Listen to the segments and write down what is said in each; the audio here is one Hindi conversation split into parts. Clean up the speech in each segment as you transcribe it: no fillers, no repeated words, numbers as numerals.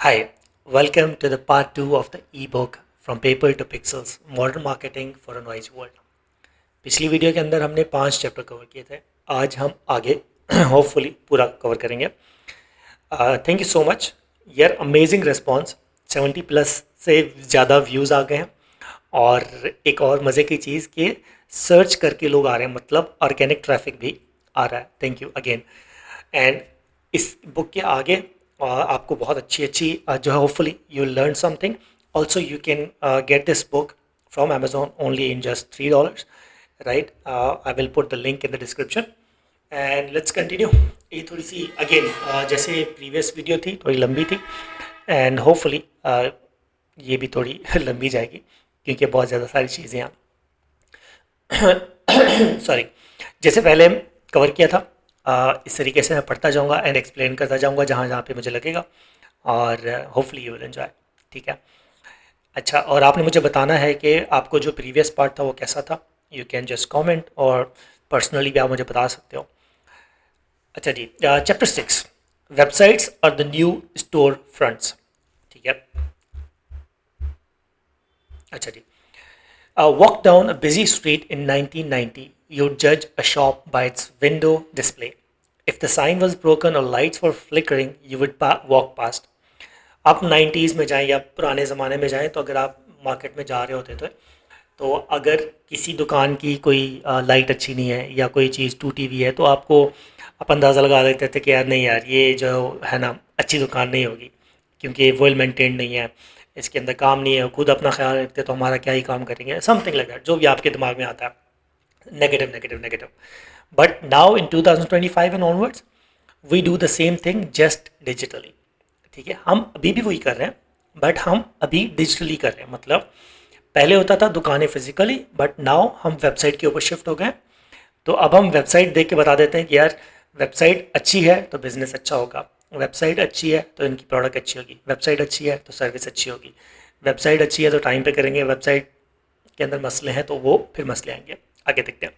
Hi, welcome to the part 2 of the ebook From Paper to Pixels Modern Marketing for a Noisy World. पिछली वीडियो के अंदर हमने 5 चैप्टर कवर किए थे. आज हम आगे होपफुली पूरा कवर करेंगे. थैंक यू सो मच यार, अमेजिंग रिस्पॉन्स. 70 प्लस से ज़्यादा व्यूज़ आ गए हैं. और एक और मज़े की चीज़ कि सर्च करके लोग आ रहे हैं, मतलब ऑर्गेनिक ट्रैफिक भी आ रहा है. Thank you again. एंड इस बुक के आगे आपको बहुत अच्छी अच्छी जो है, hopefully you learn something. Also you can get this book from Amazon only in just $3, right. I will put the link in the description. And let's continue. ये थोड़ी सी अगेन जैसे प्रीवियस वीडियो थी, थोड़ी लंबी थी. एंड होपफुली ये भी थोड़ी लंबी जाएगी क्योंकि बहुत ज़्यादा सारी चीज़ें यहाँ सॉरी जैसे पहले कवर किया था. इस तरीके से मैं पढ़ता जाऊँगा एंड एक्सप्लेन करता जाऊँगा जहाँ जहाँ पे मुझे लगेगा. और होपफुली यू विल एंजॉय. ठीक है. अच्छा, और आपने मुझे बताना है कि आपको जो प्रीवियस पार्ट था वो कैसा था. यू कैन जस्ट कमेंट और पर्सनली भी आप मुझे बता सकते हो. अच्छा जी, चैप्टर 6, वेबसाइट्स और द न्यू स्टोर फ्रंट्स. ठीक है. अच्छा जी. Walk down a busy street in 1990, you'd judge a shop by its window display. If the sign was broken or lights were flickering, you would walk past. आप 90s में जाएं या पुराने ज़माने में जाएं, तो अगर आप मार्केट में जा रहे होते थे तो अगर किसी दुकान की कोई लाइट अच्छी नहीं है या कोई चीज़ टूटी हुई है तो आपको आप अंदाज़ा लगा देते थे कि यार नहीं यार, ये जो है ना अच्छी दुकान नहीं होगी क्योंकि वेल मेंटेन्ड नहीं है, इसके अंदर काम नहीं है, खुद अपना ख्याल रखते तो हमारा क्या ही काम करेंगे, समथिंग लाइक दैट, जो भी आपके दिमाग में आता है. Negative negative negative. But now in 2025 and onwards we do the same thing just digitally. ठीक है. हम अभी भी वही कर रहे हैं बट हम अभी डिजिटली कर रहे हैं. मतलब पहले होता था दुकानें फिजिकली, बट नाउ हम वेबसाइट के ऊपर शिफ्ट हो गए. तो अब हम वेबसाइट देख के बता देते हैं कि यार वेबसाइट अच्छी है तो बिज़नेस अच्छा होगा, वेबसाइट अच्छी है तो इनकी प्रोडक्ट अच्छी होगी, वेबसाइट अच्छी है तो सर्विस अच्छी होगी, वेबसाइट अच्छी है तो टाइम पे करेंगे, वेबसाइट के अंदर मसले हैं तो वो फिर मसले आएंगे. आगे देखते हैं.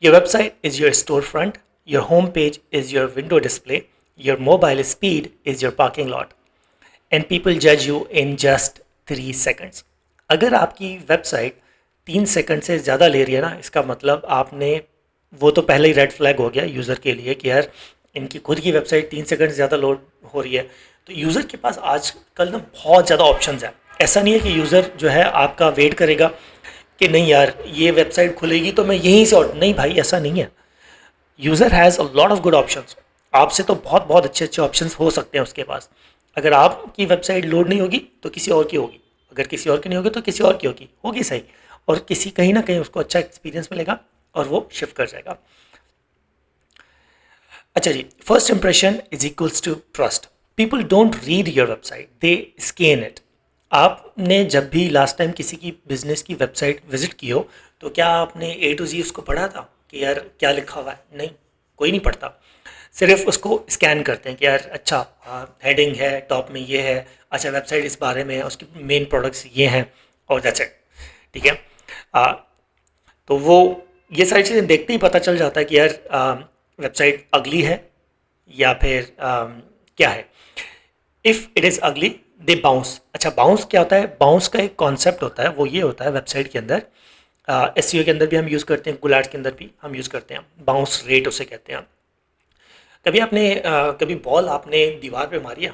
Your website is your store front, your home page is your window display, your mobile speed is your parking lot and people जज यू इन जस्ट 3 सेकेंड्स. अगर आपकी वेबसाइट 3 सेकंड से ज़्यादा ले रही है ना, इसका मतलब आपने, वो तो पहले ही रेड फ्लैग हो गया यूज़र के लिए कि यार इनकी खुद की वेबसाइट 3 सेकंड से ज़्यादा लोड हो रही है. तो यूज़र के पास आजकल ना बहुत ज़्यादा ऑप्शंस है. ऐसा नहीं है कि यूज़र जो है आपका वेट करेगा कि नहीं यार ये वेबसाइट खुलेगी तो मैं यहीं से ऑर्डर, नहीं भाई ऐसा नहीं है. User has a lot of good options. आपसे तो बहुत बहुत अच्छे अच्छे ऑप्शंस हो सकते हैं उसके पास. अगर आपकी वेबसाइट लोड नहीं होगी तो किसी और की होगी, अगर किसी और की नहीं होगी तो किसी और की होगी, होगी सही. और किसी कहीं ना कहीं उसको अच्छा एक्सपीरियंस मिलेगा और वो शिफ्ट कर जाएगा. अच्छा जी, first impression is equals to trust. People don't read your website, they scan it. आपने जब भी लास्ट टाइम किसी की बिजनेस की वेबसाइट विजिट की हो तो क्या आपने ए टू जी उसको पढ़ा था कि यार क्या लिखा हुआ है? नहीं, कोई नहीं पढ़ता. सिर्फ उसको स्कैन करते हैं कि यार अच्छा हेडिंग है, टॉप में ये है, अच्छा वेबसाइट इस बारे में है, उसके मेन प्रोडक्ट्स ये हैं और दैट्स इट. ठीक है. आ, तो वो ये सारी चीज़ें देखते ही पता चल जाता है कि यार वेबसाइट अगली है या फिर क्या है. इफ़ इट इज़ अगली दे बाउंस. अच्छा, बाउंस क्या होता है? बाउंस का एक कॉन्सेप्ट होता है, वो ये होता है वेबसाइट के अंदर, एस के अंदर भी हम यूज़ करते हैं, गूगल एड्स के अंदर भी हम यूज़ करते हैं. बाउंस रेट उसे कहते हैं. कभी आपने कभी बॉल आपने दीवार पे मारी है.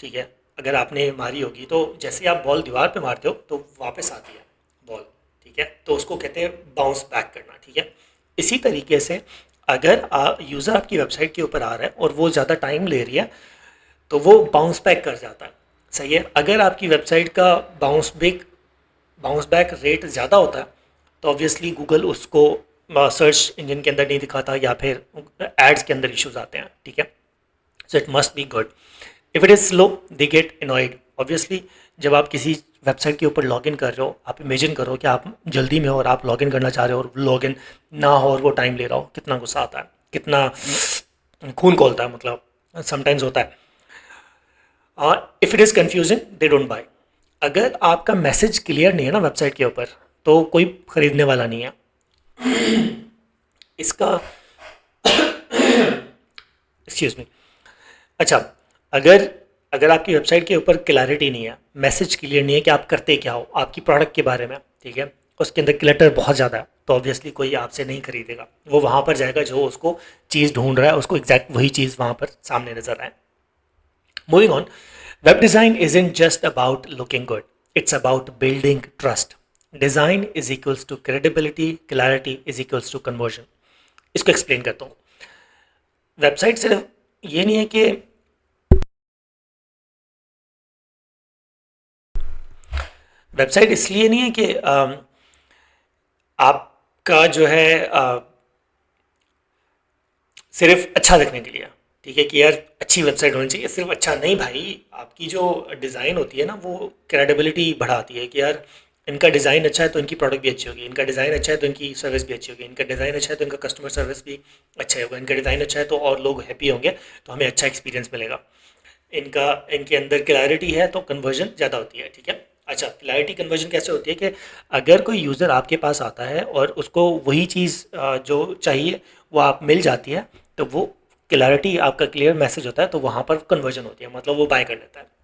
ठीक है. अगर आपने मारी होगी तो जैसे आप बॉल दीवार पे मारते हो तो वापस आती है बॉल. ठीक है. तो उसको कहते हैं बाउंस बैक करना. ठीक है. इसी तरीके से अगर यूज़र आपकी वेबसाइट के ऊपर आ रहा है और वो ज़्यादा टाइम ले रही है तो वो बाउंस बैक कर जाता है. सही है. अगर आपकी वेबसाइट का बाउंस बैक रेट ज़्यादा होता है तो ऑब्वियसली गूगल उसको सर्च इंजन के अंदर नहीं दिखाता या फिर एड्स के अंदर इश्यूज आते हैं. ठीक है. So it must be good. If it is slow they get annoyed. Obviously जब आप किसी वेबसाइट के ऊपर लॉगिन कर रहे हो, आप इमेजिन करो कि आप जल्दी में हो और आप लॉगिन करना चाह रहे हो और लॉगिन ना हो और वो टाइम ले रहा हो, कितना गुस्सा आता है, कितना खून खोलता है, मतलब समटाइम्स होता है. If it is confusing they don't buy. अगर आपका मैसेज क्लियर नहीं है ना वेबसाइट के ऊपर तो कोई ख़रीदने वाला नहीं है. इसका एक्सक्यूज मी. अच्छा, अगर अगर आपकी वेबसाइट के ऊपर क्लैरिटी नहीं है, मैसेज क्लियर नहीं है कि आप करते क्या हो, आपकी प्रोडक्ट के बारे में, ठीक है, उसके अंदर क्लटर बहुत ज़्यादा है, तो ऑब्वियसली कोई आपसे नहीं खरीदेगा। वो वहाँ पर जाएगा जो उसको चीज़ ढूंढ रहा है, उसको एग्जैक्ट वही चीज़ वहाँ पर सामने नजर आए। Moving on, web design isn't just about looking good, it's about building trust. Design is equals to credibility, clarity is equals to conversion. इसको एक्सप्लेन करता हूँ। वेबसाइट सिर्फ ये नहीं है कि वेबसाइट इसलिए नहीं है कि आपका जो है सिर्फ अच्छा दिखने के लिए, ठीक है, कि यार अच्छी वेबसाइट होनी चाहिए, सिर्फ अच्छा नहीं भाई। आपकी जो डिज़ाइन होती है ना, वो क्रेडिबिलिटी बढ़ाती है कि यार इनका डिज़ाइन अच्छा है तो इनकी प्रोडक्ट भी अच्छी होगी, इनका डिज़ाइन अच्छा है तो इनकी सर्विस भी अच्छी होगी, इनका डिज़ाइन अच्छा है तो इनका कस्टमर सर्विस भी अच्छा होगा, इनका डिज़ाइन अच्छा है तो और लोग हैप्पी होंगे, तो हमें अच्छा एक्सपीरियंस मिलेगा। इनका इनके अंदर क्लैरिटी है तो कन्वर्जन ज़्यादा होती है, ठीक है। अच्छा, क्लैरिटी कन्वर्जन कैसे होती है कि अगर कोई यूज़र आपके पास आता है और उसको वही चीज़ जो चाहिए वो आप मिल जाती है, तो वो क्लैरिटी, आपका क्लियर मैसेज होता है, तो वहाँ पर कन्वर्जन होती है, मतलब वो बाय कर लेता है।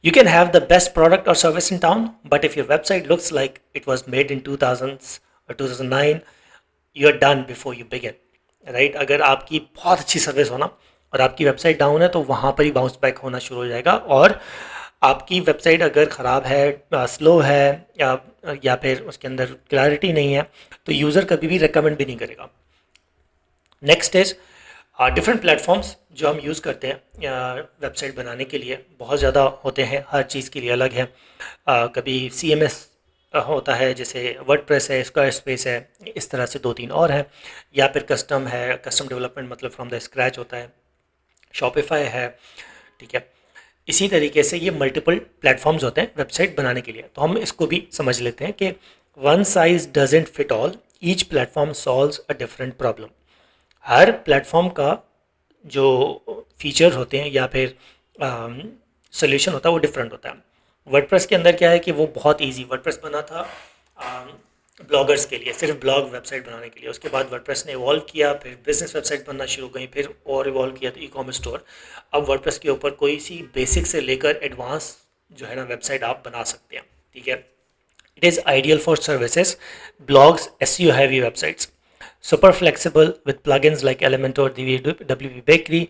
You can have the best product or service in town, but if your website looks like it was made in 2000s or 2009, you are done before you begin. Right, अगर आपकी बहुत अच्छी सर्विस हो ना और आपकी वेबसाइट डाउन है, तो वहाँ पर ही बाउंस बैक होना शुरू हो जाएगा। और आपकी वेबसाइट अगर ख़राब है, स्लो है, या फिर उसके अंदर क्लैरिटी नहीं है, तो यूज़र कभी भी रिकमेंड भी नहीं करेगा। नेक्स्ट इज डिफरेंट प्लेटफॉर्म्स जो हम यूज़ करते हैं वेबसाइट बनाने के लिए बहुत ज़्यादा होते हैं, हर चीज़ के लिए अलग है। कभी CMS होता है, जैसे वर्डप्रेस है, स्क्वायर स्पेस है, इस तरह से दो तीन और हैं, या फिर कस्टम है, कस्टम डेवलपमेंट मतलब फ्रॉम द स्क्रैच होता है, शॉपिफाई है, ठीक है। इसी तरीके से ये मल्टीपल प्लेटफॉर्म्स होते हैं वेबसाइट बनाने के लिए। तो हम इसको भी समझ लेते हैं कि one size doesn't fit all, each platform solves a different problem. Her platform का जो फीचर होते हैं या फिर सोल्यूशन होता है वो डिफरेंट होता है। वर्डप्रेस के अंदर क्या है कि वो बहुत इजी, वर्डप्रेस बना था ब्लॉगर्स के लिए, सिर्फ ब्लॉग वेबसाइट बनाने के लिए। उसके बाद वर्डप्रेस ने इवॉल्व किया, फिर बिजनेस वेबसाइट बनना शुरू गई, फिर और इवॉल्व किया तो ई कॉमर्स स्टोर। अब वर्डप्रेस के ऊपर कोई सी बेसिक से लेकर एडवांस जो है ना वेबसाइट आप बना सकते हैं, ठीक है। It is ideal for services, blogs, SEO heavy websites. Super flexible with plugins like Elementor, WP Bakery.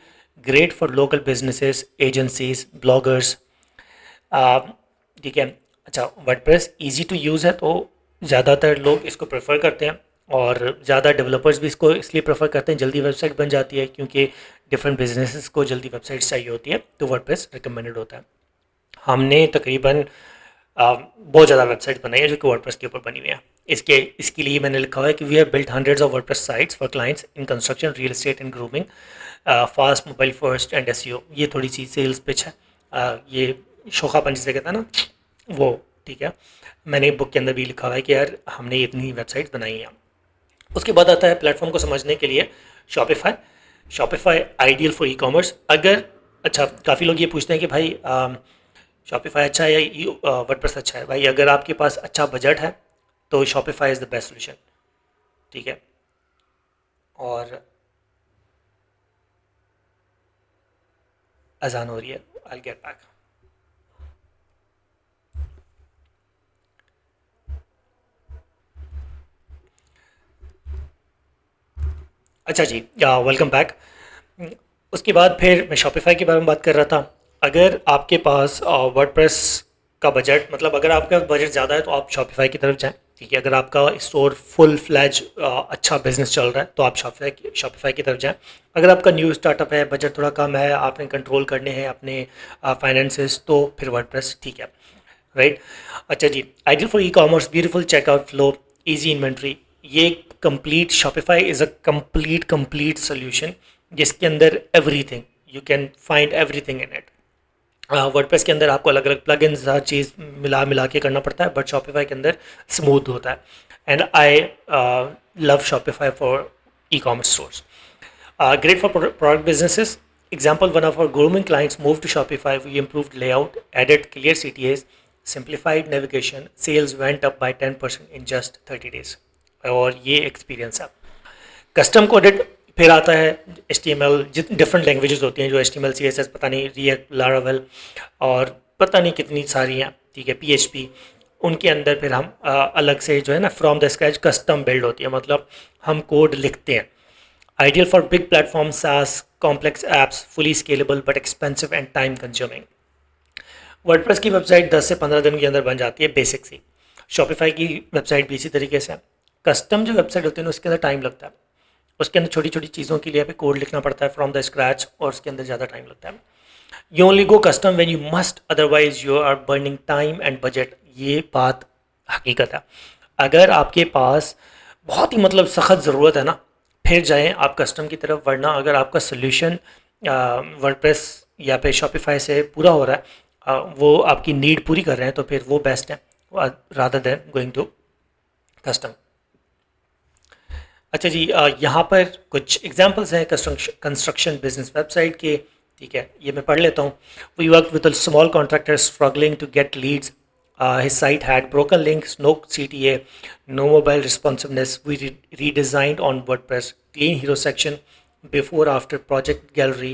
Great for local businesses, agencies, bloggers. ठीक है। अच्छा, वर्डप्रेस इजी टू यूज़ है तो ज़्यादातर लोग इसको प्रेफर करते हैं, और ज़्यादा डेवलपर्स भी इसको इसलिए प्रेफर करते हैं, जल्दी वेबसाइट बन जाती है, क्योंकि डिफरेंट बिजनेसेस को जल्दी वेबसाइट्स चाहिए होती है, तो वर्डप्रेस रिकमेंडेड होता है। हमने तकरीबन बहुत ज़्यादा वेबसाइट बनाई है जो कि वर्डप्रेस के ऊपर बनी हुई है। इसके लिए मैंने लिखा हुआ है कि we have built hundreds of WordPress sites for clients in construction, real estate and grooming, fast mobile first and SEO. ये थोड़ी सी सेल्स पिच है, ये शोखापन जिसे कहता है ना, वो, ठीक है। मैंने बुक के अंदर भी लिखा हुआ है कि यार हमने इतनी वेबसाइट बनाई है। उसके बाद आता है प्लेटफॉर्म को समझने के लिए Shopify. Shopify ideal for e commerce. अगर, अच्छा, काफ़ी लोग ये पूछते हैं कि भाई शॉपिफाई अच्छा है या वर्डप्रेस अच्छा है। भाई अगर आपके पास अच्छा बजट है तो Shopify is the best solution, ठीक है। और अजान हो रही है, आई गेट बैक। अच्छा जी, वेलकम बैक। उसके बाद फिर मैं शॉपिफाई के बारे में बात कर रहा था। अगर आपके पास वर्डप्रेस का बजट, मतलब अगर आपका बजट ज़्यादा है तो आप शॉपिफाई की तरफ जाएं, ठीक है। अगर आपका स्टोर फुल फ्लैज अच्छा बिजनेस चल रहा है तो आप शॉपिफाई की तरफ जाएं। अगर आपका न्यू स्टार्टअप है, बजट थोड़ा कम है, आपने कंट्रोल करने हैं अपने फाइनेंसेस, तो फिर वर्डप्रेस ठीक है, राइट। अच्छा जी, ideal for e commerce, beautiful checkout flow, easy inventory. ये complete Shopify is a complete solution जिसके अंदर everything, you can find everything in it. WordPress के अंदर आपको अलग अलग प्लगइन्स हर चीज़ मिला मिला के करना पड़ता है, बट शॉपिफाई के अंदर स्मूथ होता है। And I love Shopify for e commerce stores. Great for product businesses. Example, one of our grooming clients moved to Shopify. We improved layout, added clear CTAs, simplified navigation. Sales went up by 10% in just 30 days. और ये एक्सपीरियंस है। कस्टम कोडेड फिर आता है HTML, डिफरेंट लैंग्वेजेस होती हैं जो HTML CSS पता नहीं रिएक्ट लारावेल और पता नहीं कितनी सारी हैं, ठीक है, PHP। उनके अंदर फिर हम अलग से जो है ना from the scratch custom build होती है, मतलब हम कोड लिखते हैं। Ideal for big platform SaaS complex apps fully scalable but expensive and time consuming. WordPress की वेबसाइट 10 से 15 दिन के अंदर बन जाती है बेसिक सी। शॉपिफाई की वेबसाइट भी इसी तरीके से। कस्टम जो वेबसाइट होती है ना उसके अंदर टाइम लगता है, उसके अंदर छोटी छोटी चीज़ों के लिए हमें कोड लिखना पड़ता है फ्रॉम द स्क्रैच और उसके अंदर ज़्यादा टाइम लगता है। You only go custom when you must, otherwise you are burning time and budget. ये बात हकीकत है। अगर आपके पास बहुत ही मतलब सख्त ज़रूरत है ना, फिर जाएं आप कस्टम की तरफ, वरना अगर आपका सोल्यूशन वर्डप्रेस या फिर शॉपिफाई से पूरा हो रहा है, वो आपकी नीड पूरी कर रहे हैं, तो फिर वो बेस्ट है rather than going to custom. अच्छा जी, यहाँ पर कुछ एग्जांपल्स हैं कंस्ट्रक्शन बिजनेस वेबसाइट के, ठीक है, ये मैं पढ़ लेता हूँ। We work with a small contractor struggling to get leads, his site had broken links, no CTA, no mobile responsiveness. We redesigned on WordPress, clean hero section, before after project gallery,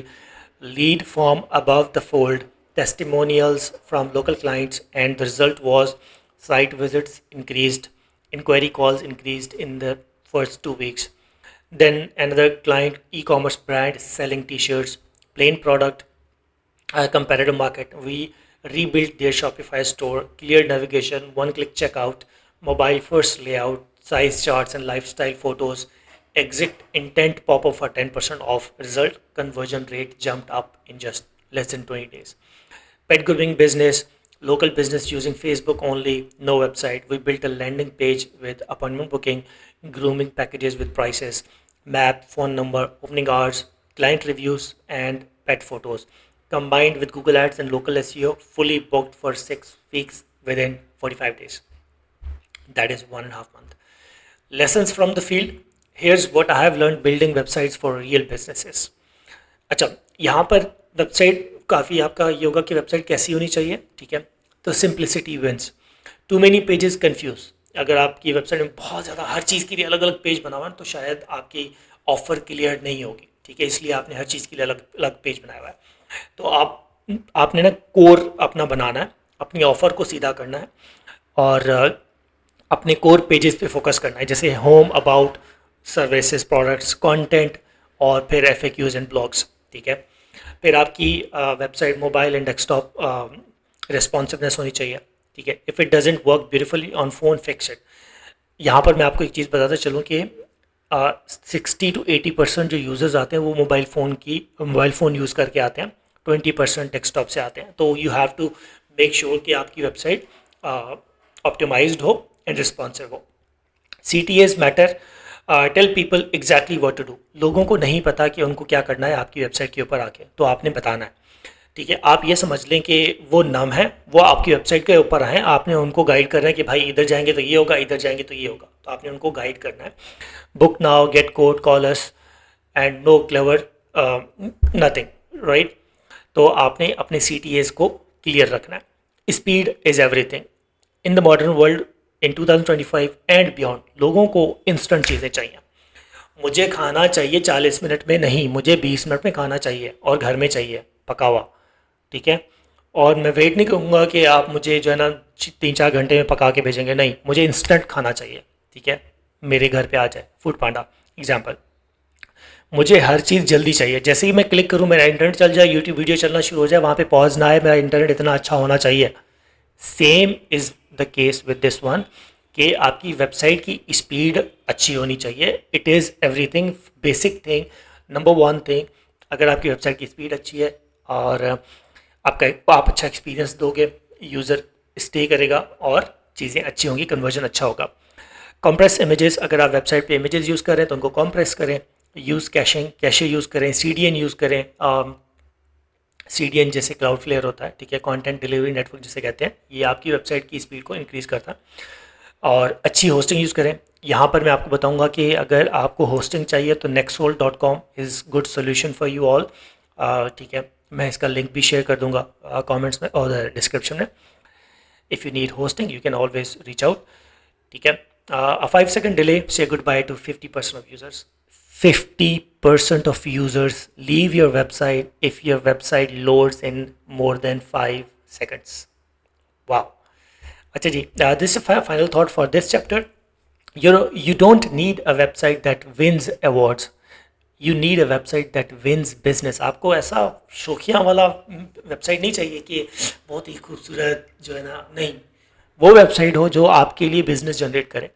lead form above the fold, testimonials from local clients, and the result was site visits increased, inquiry calls increased in the first 2 weeks. Then another client, e-commerce brand selling t-shirts, plain product, competitive market. We rebuilt their Shopify store, clear navigation, one-click checkout, mobile-first layout, size charts and lifestyle photos, exit intent pop-up for 10% off. Result, conversion rate jumped up in just less than 20 days. Pet grooming business, local business using Facebook only, no website. We built a landing page with appointment booking, grooming packages with prices, map, phone number, opening hours, client reviews, and pet photos. Combined with Google Ads and local SEO, fully booked for 6 weeks within 45 days. That is 1.5 months. Lessons from the field. Here's what I have learned building websites for real businesses. अच्छा, यहाँ पर वेबसाइट काफ़ी आपका योगा की वेबसाइट कैसी होनी चाहिए, ठीक है, तो simplicity wins. Too many pages confuse. अगर आपकी वेबसाइट में बहुत ज़्यादा हर चीज़ के लिए अलग अलग पेज बना हुआ है तो शायद आपकी ऑफ़र क्लियर नहीं होगी, ठीक है, इसलिए आपने हर चीज़ के लिए अलग अलग पेज बनाया हुआ है। तो आपने ना कोर अपना बनाना है, अपनी ऑफ़र को सीधा करना है और अपने कोर पेजेस पे फोकस करना है, जैसे home, about, services, products, content और फिर FAQs एंड ब्लॉग्स, ठीक है। फिर आपकी website mobile and desktop responsiveness होनी चाहिए, ठीक है। If it doesn't work beautifully on phone, fix it. यहाँ पर मैं आपको एक चीज़ बताता चलूँ कि 60 to 80% जो यूज़र्स आते हैं वो मोबाइल फ़ोन यूज़ करके आते हैं, 20% डेस्कटॉप से आते हैं। तो you have to make sure कि आपकी वेबसाइट ऑप्टिमाइज्ड हो एंड रिस्पॉन्सिव हो। CTAs matter. Tell people exactly what to do. लोगों को नहीं पता कि उनको क्या करना है आपकी वेबसाइट के ऊपर आके, तो आपने बताना है, ठीक है। आप ये समझ लें कि वो नम है, वो आपकी वेबसाइट के ऊपर आए, आपने उनको गाइड करना है कि भाई इधर जाएंगे तो ये होगा, इधर जाएंगे तो ये होगा, तो आपने उनको गाइड करना है। Book now, get code, call us and no clever nothing, right. तो आपने अपने CTAs को क्लियर रखना है। Speed is everything in the modern world in 2025 and beyond. लोगों को इंस्टेंट चीज़ें चाहिए। मुझे खाना चाहिए 40 मिनट में, नहीं, मुझे 20 मिनट में खाना चाहिए और घर में चाहिए पका हुआ, ठीक है। और मैं वेट नहीं करूँगा कि आप मुझे जो है ना 3-4 घंटे में पका के भेजेंगे, नहीं, मुझे इंस्टेंट खाना चाहिए, ठीक है, मेरे घर पे आ जाए। फूड पांडा एग्जाम्पल। मुझे हर चीज़ जल्दी चाहिए, जैसे ही मैं क्लिक करूँ मेरा इंटरनेट चल जाए, यूट्यूब वीडियो चलना शुरू हो जाए, वहाँ पे पॉज ना आए, मेरा इंटरनेट इतना अच्छा होना चाहिए। Same is the case with this one कि आपकी वेबसाइट की स्पीड अच्छी होनी चाहिए। It is everything, basic thing, number one thing. अगर आपकी वेबसाइट की स्पीड अच्छी है और आप अच्छा एक्सपीरियंस दोगे, यूज़र स्टे करेगा और चीज़ें अच्छी होंगी, कन्वर्जन अच्छा होगा। कॉम्प्रेस इमेजेस, अगर आप वेबसाइट पे इमेजेस यूज़ करें तो उनको कॉम्प्रेस करें। यूज़ कैशे यूज़ करें, CDN यूज़ करें। CDN जैसे क्लाउडफ्लेयर होता है, ठीक है, कंटेंट डिलीवरी नेटवर्क जिसे कहते हैं, ये आपकी वेबसाइट की स्पीड को इंक्रीज़ करता है। और अच्छी होस्टिंग यूज़ करें। यहाँ पर मैं आपको बताऊँगा कि अगर आपको होस्टिंग चाहिए तो nexthold.com is good solution for you all, ठीक है। मैं इसका लिंक भी शेयर कर दूँगा कमेंट्स में और डिस्क्रिप्शन में। If you need hosting you can always reach out, ठीक है। A 5-second delay, say goodbye to 50% of users. 50% of users leave your website if your website loads in more than 5 seconds. Wow. अच्छा जी, this is a final thought for this chapter. You don't need a website that wins awards. You need a website that wins business. आपको ऐसा शौकिया वाला वेबसाइट नहीं चाहिए कि बहुत ही खूबसूरत जो है ना, नहीं, वो वेबसाइट हो जो आपके लिए बिजनेस जनरेट करे,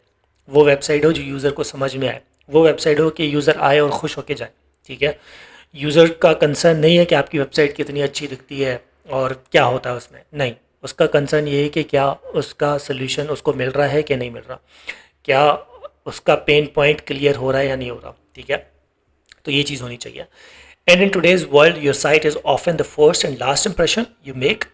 वो वेबसाइट हो जो यूज़र को समझ में आए, वो वेबसाइट हो कि यूज़र आए और खुश होके जाए, ठीक है। यूज़र का कंसर्न नहीं है कि आपकी वेबसाइट कितनी अच्छी दिखती है और क्या होता है उसमें, नहीं, उसका कंसर्न ये है कि क्या उसका सोल्यूशन उसको मिल रहा है कि नहीं मिल रहा, क्या उसका पेन पॉइंट क्लियर हो रहा है या नहीं हो रहा, ठीक है। तो ये चीज़ होनी चाहिए। And in today's world your site is often the first and last impression you make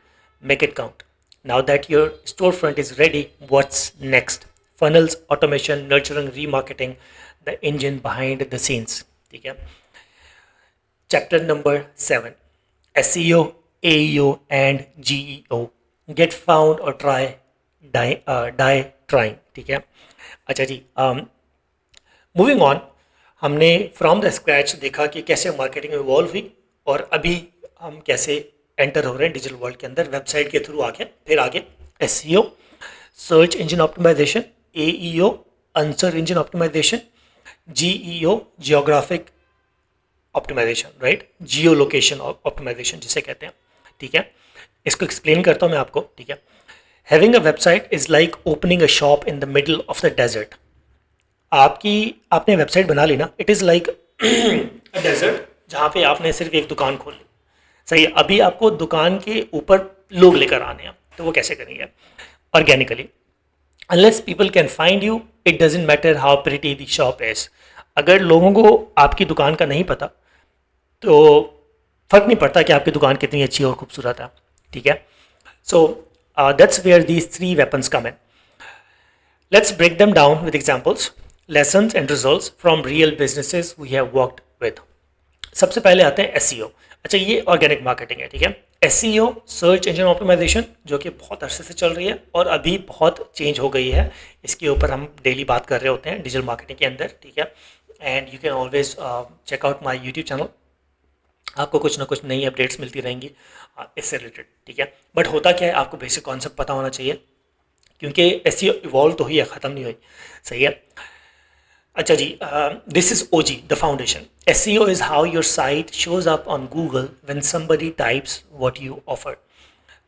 it count. Now that your store front is ready, what's next? Funnels, automation, nurturing, remarketing, the engine behind the scenes, ठीक है। Chapter number 7, SEO, AEO and GEO, get found और ट्राई डाई ट्राइंग, ठीक है। अच्छा जी, मूविंग ऑन, हमने फ्रॉम द स्क्रैच देखा कि कैसे मार्केटिंग इवॉल्व हुई और अभी हम कैसे एंटर हो रहे हैं डिजिटल वर्ल्ड के अंदर वेबसाइट के थ्रू आके। फिर आगे SEO, search engine optimization, AEO, answer engine optimization, GEO, geographic optimization, right, geolocation optimization जिसे कहते हैं, ठीक है। इसको एक्सप्लेन करता हूँ मैं आपको, ठीक है। Having a website is like opening a shop in the middle of the desert. आपने वेबसाइट बना ली ना, it is like a desert जहाँ पे आपने सिर्फ एक दुकान खोल ली, सही है। अभी आपको दुकान के ऊपर लोग लेकर आने हैं, तो वो कैसे करेंगे? Organically. Unless people can find you, it doesn't matter how pretty the shop is. अगर लोगों को आपकी दुकान का नहीं पता तो फ़र्क नहीं पड़ता कि आपकी दुकान कितनी अच्छी और खूबसूरत है, ठीक है। So that's where these 3 weapons come in. Let's break them down with examples, lessons and results from real businesses we have worked with. सबसे पहले आते हैं SEO। अच्छा, ये ऑर्गेनिक मार्केटिंग है, ठीक है। SEO, सर्च इंजन ऑप्टिमाइजेशन, जो कि बहुत अरसे से चल रही है और अभी बहुत चेंज हो गई है। इसके ऊपर हम डेली बात कर रहे होते हैं डिजिटल मार्केटिंग के अंदर, ठीक है। And you can always check out my YouTube channel, आपको कुछ ना कुछ नई अपडेट्स मिलती रहेंगी इससे रिलेटेड, ठीक है। बट होता क्या है, आपको बेसिक कॉन्सेप्ट पता होना चाहिए, क्योंकि SEO इवॉल्व तो हुई है, ख़त्म नहीं हुई, सही है। अच्छा जी, this is OG, the foundation. SEO is how your site shows up on Google when somebody types what you offer.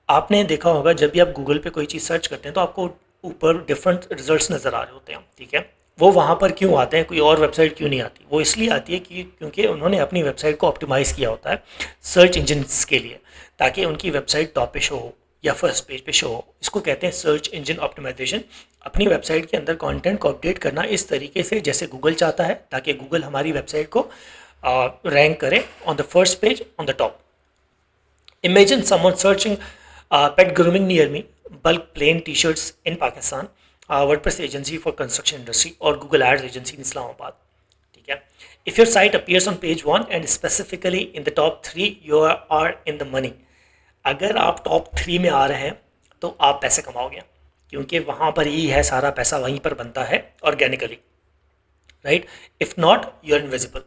आपने देखा होगा जब भी आप गूगल पे कोई चीज़ सर्च करते हैं तो आपको ऊपर डिफरेंट रिजल्ट्स नज़र आ रहे होते हैं, ठीक है। वो वहाँ पर क्यों आते हैं, कोई और वेबसाइट क्यों नहीं आती? वो इसलिए आती है कि क्योंकि उन्होंने अपनी वेबसाइट को ऑप्टिमाइज़ किया होता है सर्च इंजन्स के लिए, ताकि उनकी वेबसाइट टॉप पे शो हो या फर्स्ट पेज पे शो हो। इसको कहते हैं सर्च इंजन ऑप्टिमाइजेशन। अपनी वेबसाइट के अंदर कंटेंट को अपडेट करना इस तरीके से जैसे गूगल चाहता है, ताकि गूगल हमारी वेबसाइट को रैंक करे on the first page, on the top. Imagine someone searching pet grooming near me, bulk plain t-shirts in Pakistan, WordPress agency for construction industry, or Google Ads agency in Islamabad. ठीक है? If your site appears on page 1 and specifically in the top 3, you are in the money. अगर आप टॉप 3 में आ रहे हैं तो आप पैसे कमाओगे, क्योंकि वहाँ पर ही है सारा पैसा, वहीं पर बनता है organically, right. If not, you are invisible.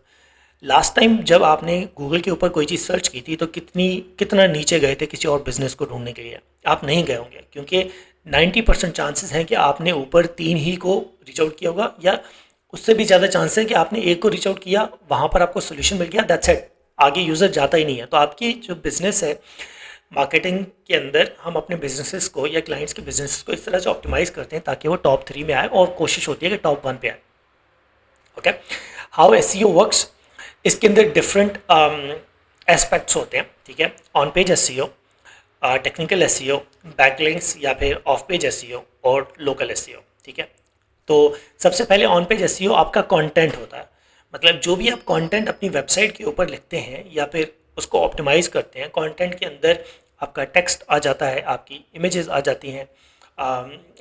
Last time जब आपने गूगल के ऊपर कोई चीज़ सर्च की थी तो कितना नीचे गए थे किसी और बिजनेस को ढूंढने के लिए? आप नहीं गए होंगे, क्योंकि 90% चांसेस हैं कि आपने ऊपर 3 ही को रीच आउट किया होगा, या उससे भी ज़्यादा चांस है कि आपने एक को रीच आउट किया, वहाँ पर आपको सोल्यूशन मिल गया, दैट्स इट। आगे यूज़र जाता ही नहीं है। तो आपकी जो बिज़नेस है मार्केटिंग के अंदर, हम अपने बिजनेसेस को या क्लाइंट्स के बिजनेस को इस तरह से ऑप्टिमाइज़ करते हैं ताकि वो टॉप 3 में आए, और कोशिश होती है कि टॉप 1 पे आए। ओके, हाउ SEO वर्क्स, इसके अंदर डिफरेंट एस्पेक्ट्स होते हैं, ठीक है। On page SEO, technical SEO, backlinks या फिर ऑफ पेज SEO, और लोकल SEO, ठीक है। तो सबसे पहले ऑन पेज SEO आपका कंटेंट होता है, मतलब जो भी आप कंटेंट अपनी वेबसाइट के ऊपर लिखते हैं या फिर उसको ऑप्टिमाइज़ करते हैं, कंटेंट के अंदर आपका टेक्स्ट आ जाता है, आपकी इमेजेस आ जाती हैं,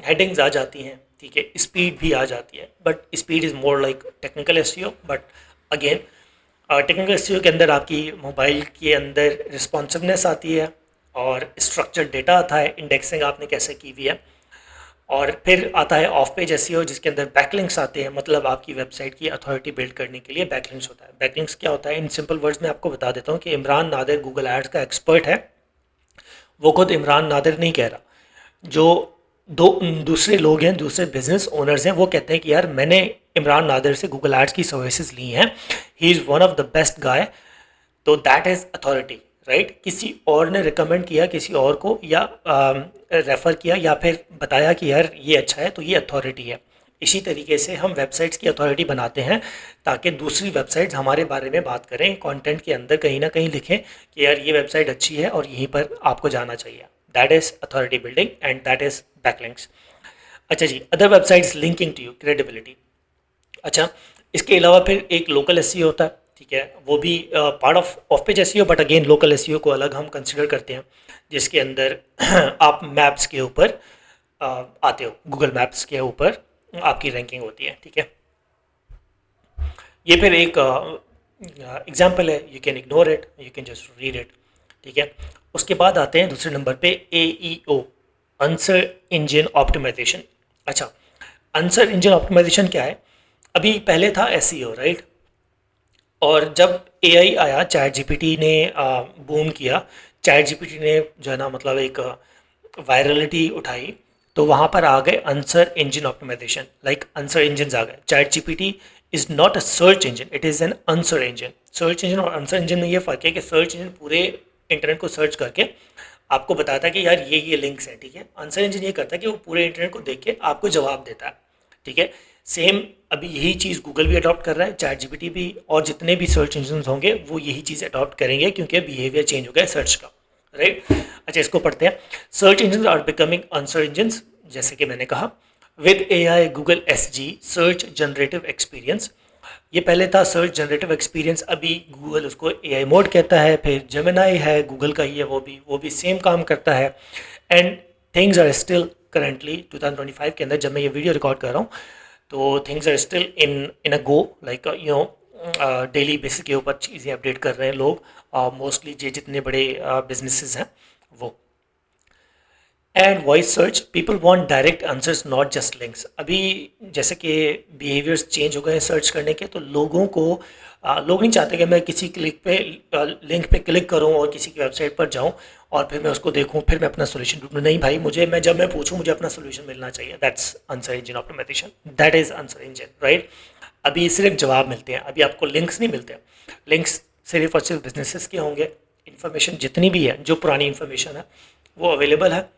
हेडिंग्स आ जाती हैं, ठीक है, स्पीड भी आ जाती है। But speed is more like technical SEO। But again technical SEO के अंदर आपकी मोबाइल के अंदर रिस्पॉन्सिवनेस आती है और स्ट्रक्चर्ड डेटा आता है, इंडेक्सिंग आपने कैसे की हुई है, और फिर आता है ऑफ पेज एसईओ, जिसके अंदर बैकलिंक्स आते हैं, मतलब आपकी वेबसाइट की अथॉरिटी बिल्ड करने के लिए बैकलिंक्स होता है। बैकलिंक्स क्या होता है, इन सिंपल वर्ड्स में आपको बता देता हूँ कि इमरान नादिर गूगल एड्स का एक्सपर्ट है। वो खुद इमरान नादिर नहीं कह रहा, जो दो दूसरे लोग हैं, दूसरे बिजनेस ओनर्स हैं, वो कहते हैं कि यार मैंने इमरान नादिर से गूगल एड्स की सर्विसेज ली हैं, he is one of the best guy. तो दैट इज़ अथॉरिटी, राइट। किसी और ने रिकमेंड किया किसी और को, या रेफ़र किया, या फिर बताया कि यार ये अच्छा है, तो ये अथॉरिटी है। इसी तरीके से हम वेबसाइट्स की अथॉरिटी बनाते हैं ताकि दूसरी वेबसाइट्स हमारे बारे में बात करें, कंटेंट के अंदर कहीं ना कहीं लिखें कि यार ये वेबसाइट अच्छी है और यहीं पर आपको जाना चाहिए। That is authority building and that is backlinks. अच्छा जी, other websites linking to you, credibility. अच्छा, इसके अलावा फिर एक लोकल एसईओ होता है, ठीक है, वो भी part of page SEO, but again local SEO को अलग हम कंसिडर करते हैं, जिसके अंदर आप मैप्स के ऊपर आते हो, गूगल मैप्स के ऊपर आपकी रैंकिंग होती है, ठीक है। ये फिर एक एग्जाम्पल है, you can ignore it, you can just read it, ठीक है। उसके बाद आते हैं दूसरे नंबर पे AEO, आंसर इंजन ऑप्टिमाइजेशन। अच्छा, आंसर इंजन ऑप्टिमाइजेशन क्या है? अभी पहले था SEO, राइट। और जब AI आया, चैट जीपीटी ने बूम किया, चैट जीपीटी ने जो है ना, मतलब एक वायरलिटी उठाई, तो वहाँ पर आ गए answer engine optimisation, like answer engine आ गए। ChatGPT is not a search engine, it is an answer engine. Search engine और आंसर इंजन में ये फ़र्क है कि सर्च इंजन पूरे इंटरनेट को सर्च करके आपको बताता है कि यार ये लिंक्स हैं, ठीक है। आंसर इंजन ये करता है कि वो पूरे इंटरनेट को देख के आपको जवाब देता है, ठीक है। सेम अभी यही चीज़ गूगल भी अडॉप्ट कर रहा है, चैट जीपीटी भी, और जितने भी सर्च इंजन होंगे वो यही चीज़ अडॉप्ट करेंगे, क्योंकि बिहेवियर चेंज हो गया है सर्च का, राइट। अच्छा, इसको पढ़ते हैं। Search engine are becoming answer engine, जैसे कि मैंने कहा। With AI Google SG, search generative experience. ये पहले था सर्च जनरेटिव एक्सपीरियंस, अभी गूगल उसको AI मोड कहता है। फिर जेमिनाई है, गूगल का ही है, वो भी सेम काम करता है। And things are still currently 2025 के अंदर, जब मैं ये वीडियो रिकॉर्ड कर रहा हूँ, तो things are still in a go, like you know, daily basis के ऊपर चीज़ें अपडेट कर रहे हैं लोग, मोस्टली जितने बड़े बिजनेसेस हैं वो। And voice search, people want direct answers not just links. अभी जैसे कि बिहेवियर्स चेंज हो गए हैं सर्च करने के, तो लोगों को लोग नहीं चाहते कि मैं किसी लिंक पे क्लिक करूं और किसी की वेबसाइट पर जाऊं और फिर मैं उसको देखूं, फिर मैं अपना सोल्यूशन ढूंढूं। नहीं भाई, जब मैं पूछूं, मुझे अपना सोल्यूशन मिलना चाहिए। That's answer engine optimization, that is answer engine, right. अभी सिर्फ जवाब मिलते हैं, अभी आपको लिंक्स नहीं मिलते। लिंक्स सिर्फ और सिर्फ बिजनेसेस के होंगे। इन्फॉर्मेशन जितनी भी है, जो पुरानी इन्फॉर्मेशन है वो अवेलेबल है,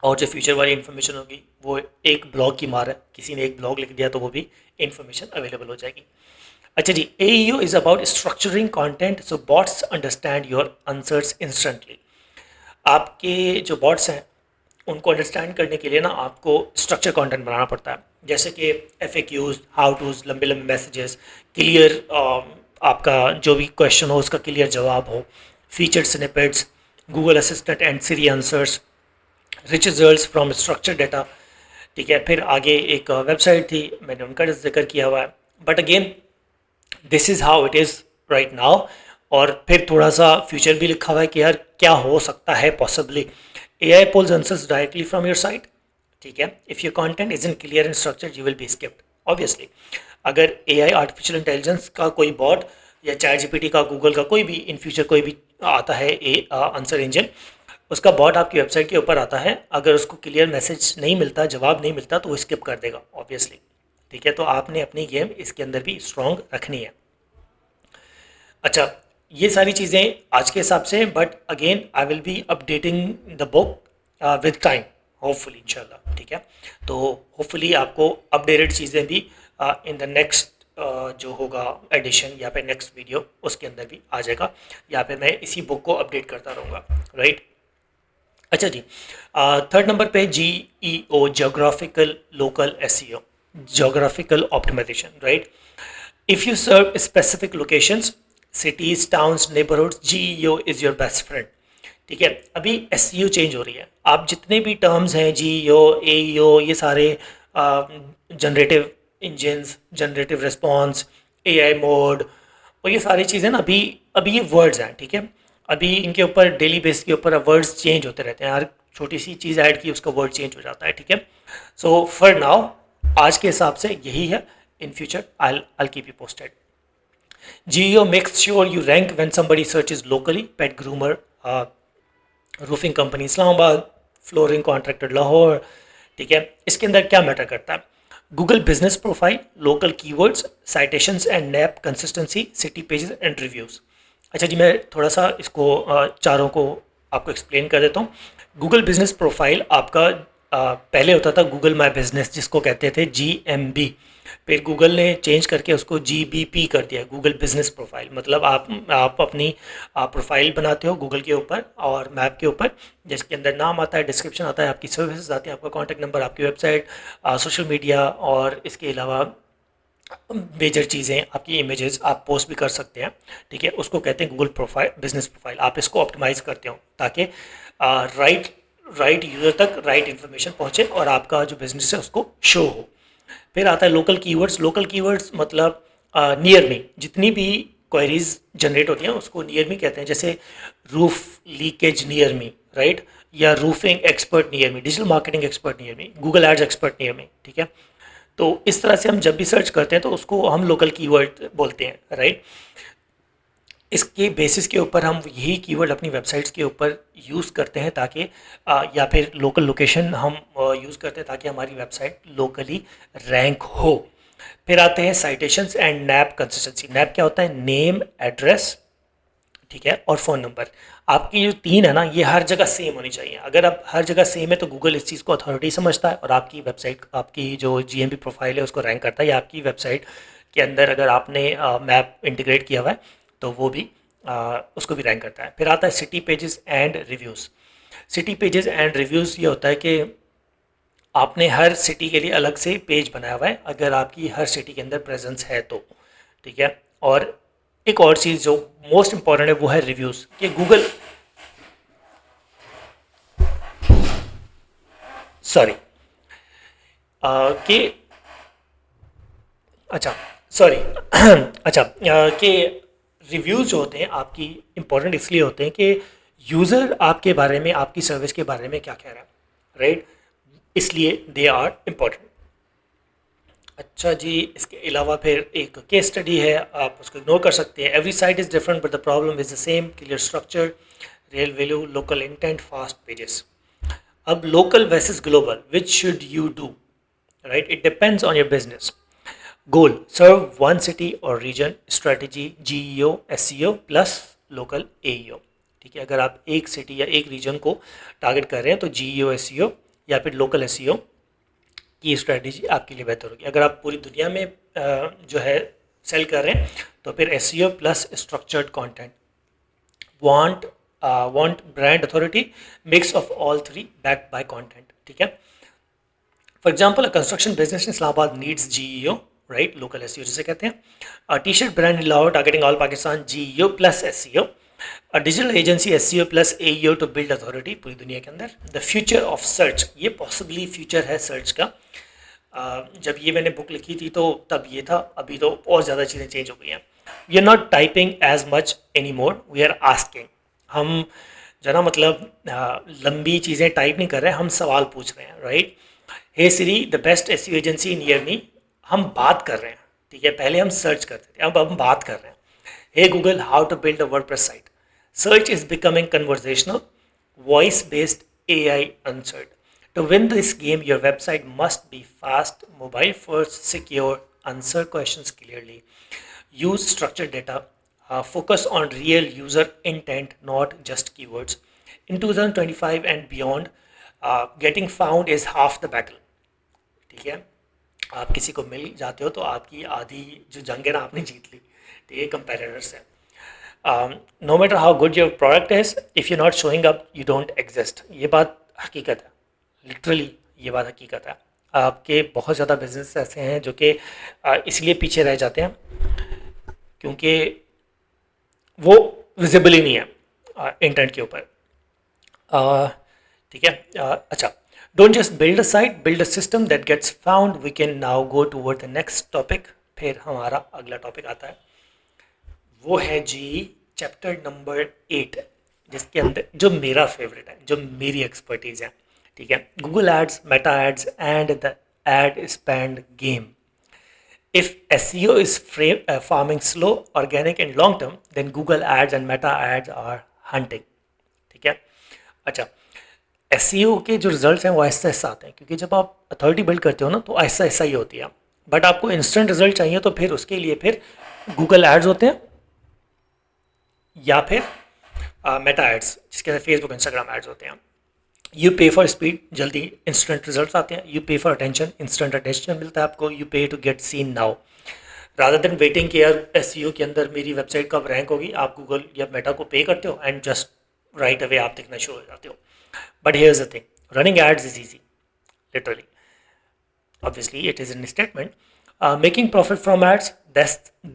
और जो फ्यूचर वाली इन्फॉर्मेशन होगी वो एक ब्लॉग की मार है, किसी ने एक ब्लॉग लिख दिया तो वो भी इन्फॉर्मेशन अवेलेबल हो जाएगी। अच्छा जी, AEO is about structuring content so bots understand your answers instantly. आपके जो बॉट्स हैं उनको अंडरस्टैंड करने के लिए ना आपको स्ट्रक्चर कंटेंट बनाना पड़ता है, जैसे कि FAQs, हाउ टूज, लंबे लंबे मैसेजेस, क्लियर, आपका जो भी क्वेश्चन हो उसका क्लियर जवाब हो, featured snippets, Google assistant and Siri answers, rich results from structure data, ठीक है। फिर आगे एक वेबसाइट थी, मैंने उनका जिक्र किया हुआ है, but again this is how it is right now. और फिर थोड़ा सा फ्यूचर भी लिखा हुआ है कि यार क्या हो सकता है possibly. AI pulls answers directly from your site, ठीक है। If your content is in clear and structured you will B skipped, obviously. अगर AI आर्टिफिशियल इंटेलिजेंस का कोई बॉट या चैट जीपीटी का, गूगल का कोई भी इन फ्यूचर कोई भी आता है आंसर इंजन, उसका बॉट आपकी वेबसाइट के ऊपर आता है, अगर उसको क्लियर मैसेज नहीं मिलता, जवाब नहीं मिलता, तो वो स्किप कर देगा ऑब्वियसली, ठीक है। तो आपने अपनी गेम इसके अंदर भी स्ट्रॉन्ग रखनी है। अच्छा, ये सारी चीज़ें आज के हिसाब से, but again I will be updating the book with time, hopefully, इंशाल्लाह, ठीक है। तो होपफुली आपको अपडेटेड चीज़ें भी इन द नेक्स्ट जो होगा एडिशन या फिर नेक्स्ट वीडियो उसके अंदर भी आ जाएगा, या फिर मैं इसी बुक को अपडेट करता रहूँगा, राइट। अच्छा जी, थर्ड नंबर पे GEO, geographical local SEO, geographical optimization, right. If you serve specific locations, cities, towns, neighbourhoods, GEO is your best friend, ठीक है। अभी SEO चेंज हो रही है, आप जितने भी टर्म्स हैं, GEO, AEO, ये सारे generative engines, generative response, AI mode, और ये सारी चीज़ें ना अभी अभी ये वर्ड्स हैं, ठीक है। अभी इनके ऊपर डेली बेस के ऊपर वर्ड्स चेंज होते रहते हैं यार। छोटी सी चीज़ ऐड की उसका वर्ड चेंज हो जाता है, ठीक है। सो फॉर नाउ आज के हिसाब से यही है, in future I'll keep you posted. GEO makes sure you rank when somebody searches locally, pet groomer, roofing company Islamabad, flooring contractor Lahore, ठीक है। इसके अंदर क्या मैटर करता है? Google business profile, local keywords, citations and nap consistency, city pages and reviews. अच्छा जी, मैं थोड़ा सा इसको चारों को आपको एक्सप्लेन कर देता हूँ। गूगल बिजनेस प्रोफाइल आपका पहले होता था गूगल माई बिजनेस, जिसको कहते थे GMB। फिर गूगल ने चेंज करके उसको GBP कर दिया, गूगल बिजनेस प्रोफाइल। मतलब आप अपनी प्रोफाइल बनाते हो गूगल के ऊपर और मैप के ऊपर, जिसके अंदर नाम आता है, डिस्क्रिप्शन आता है, आपकी सर्विसेज आती है, आपका कॉन्टैक्ट नंबर, आपकी वेबसाइट, सोशल मीडिया, और इसके अलावा मेजर चीज़ें, आपकी इमेजेस आप पोस्ट भी कर सकते हैं, ठीक है। उसको कहते हैं गूगल प्रोफाइल, बिजनेस प्रोफाइल। आप इसको ऑप्टिमाइज़ करते हो ताकि राइट यूज़र तक राइट इन्फॉर्मेशन पहुँचे और आपका जो बिजनेस है उसको शो हो। फिर आता है लोकल कीवर्ड्स। लोकल कीवर्ड्स मतलब नियर मी, जितनी भी क्वेरीज जनरेट होती हैं उसको नियर मी कहते हैं। जैसे roof leakage near me, right, या roofing expert near me, digital marketing expert near me, Google ads expert near me, ठीक है। तो इस तरह से हम जब भी सर्च करते हैं तो उसको हम लोकल कीवर्ड बोलते हैं, राइट। इसके बेसिस के ऊपर हम यही कीवर्ड अपनी वेबसाइट्स के ऊपर यूज़ करते हैं ताकि या फिर लोकल लोकेशन हम यूज़ करते हैं ताकि हमारी वेबसाइट लोकली रैंक हो। फिर आते हैं citations and nap consistency. Nap क्या होता है? नेम, एड्रेस, ठीक है, और फ़ोन नंबर। आपकी जो तीन है ना, ये हर जगह सेम होनी चाहिए। अगर आप हर जगह सेम है तो गूगल इस चीज़ को अथॉरिटी समझता है और आपकी वेबसाइट, आपकी जो GMB प्रोफाइल है उसको रैंक करता है। या आपकी वेबसाइट के अंदर अगर आपने मैप इंटीग्रेट किया हुआ है तो वो भी उसको भी रैंक करता है। फिर आता है city pages and reviews. City pages and reviews ये होता है कि आपने हर सिटी के लिए अलग से पेज बनाया हुआ है अगर आपकी हर सिटी के अंदर प्रेजेंस है तो, ठीक है। और एक और चीज़ जो मोस्ट इंपॉर्टेंट है वो है रिव्यूज़। कि गूगल, सॉरी, कि अच्छा, सॉरी, अच्छा, कि रिव्यूज़ जो होते हैं आपकी इंपॉर्टेंट इसलिए होते हैं कि यूज़र आपके बारे में, आपकी सर्विस के बारे में क्या कह रहा है, राइट, इसलिए दे आर इम्पॉर्टेंट। अच्छा जी, इसके अलावा फिर एक केस स्टडी है, आप उसको इग्नोर कर सकते हैं। Every site is different but the problem is the same, clear structure, real value, local intent, fast pages. अब local versus global, which should you do, right, it depends on your business goal. Serve one city और region, strategy GEO SEO plus local AEO, ठीक है। अगर आप एक सिटी या एक रीजन को टारगेट कर रहे हैं तो GEO SEO या फिर लोकल SEO की स्ट्रेटजी आपके लिए बेहतर होगी। अगर आप पूरी दुनिया में जो है सेल कर रहे हैं तो फिर SEO plus structured content, want want brand authority, mix of all three backed by content, ठीक है। For example, construction business in Islamabad needs GEO, right, local SEO जिसे कहते हैं। T-shirt brand in Lahore targeting all Pakistan, GEO plus SEO। Digital agency SEO plus AEO to build authority पूरी दुनिया के अंदर। द फ्यूचर ऑफ सर्च, ये पॉसिबली फ्यूचर है सर्च का। जब ये मैंने बुक लिखी थी तो तब ये था, अभी तो और ज़्यादा चीज़ें चेंज हो गई हैं। We are not typing as much any more, we are asking. हम जो है ना, मतलब लंबी चीज़ें टाइप नहीं कर रहे हैं, हम सवाल पूछ रहे हैं, right. Hey Siri, the best SEO agency near me. हम बात कर रहे हैं, ठीक है। पहले हम सर्च करते थे, अब हम बात कर रहे हैं। Hey Google, how to build a WordPress site. Search is becoming conversational, voice based AI answered. To win this game, your website must be fast, mobile first, secure, answer questions clearly, use structured data, focus on real user intent, not just keywords. In 2025 and beyond, getting found is half the battle, ठीक है। आप किसी को मिल जाते हो तो आपकी आधी जो जंग है ना, आपने जीत ली, ठीक है, कंपेटिटर्स हैं। No matter how good your product is, if you not showing up you don't exist. ये बात हकीकत है, लिटरली ये बात हकीकत है। आपके बहुत ज़्यादा बिजनेस ऐसे हैं जो कि इसलिए पीछे रह जाते हैं क्योंकि वो विजिबल ही नहीं है इंटरनेट के ऊपर, ठीक है। अच्छा, don't just build a site, build a system that gets found. We can now go toward the next topic. फिर हमारा अगला टॉपिक आता है, वो है जी चैप्टर नंबर 8, जिसके अंदर जो मेरा फेवरेट है, जो मेरी एक्सपर्टीज है, ठीक है, Google ads, Meta ads and the ad spend game. If SEO is farming slow, organic and long term, then Google ads and Meta ads are hunting. ठीक है. अच्छा, SEO के जो रिजल्ट्स हैं वो आहिस्ता आहिस्ता आते हैं, क्योंकि जब आप अथॉरिटी बिल्ड करते हो ना तो आहिस्ता आहिस्ता ही होती है. बट आपको इंस्टेंट रिजल्ट चाहिए तो फिर उसके लिए फिर गूगल एड्स होते हैं या फिर मेटा एड्स, जिसके अंदर फेसबुक इंस्टाग्राम एड्स होते हैं. यू पे फॉर स्पीड, जल्दी इंस्टेंट रिजल्ट्स आते हैं. यू पे फॉर अटेंशन, इंस्टेंट अटेंशन मिलता है आपको. You pay to get seen now, rather than waiting कि यार एसईओ के अंदर मेरी वेबसाइट कब रैंक होगी. आप गूगल या मेटा को पे करते हो एंड जस्ट राइट अवे आप दिखना शुरू हो जाते हो. But here is the thing, running ads is easy, literally. Obviously it is an statement. Making profit from ads,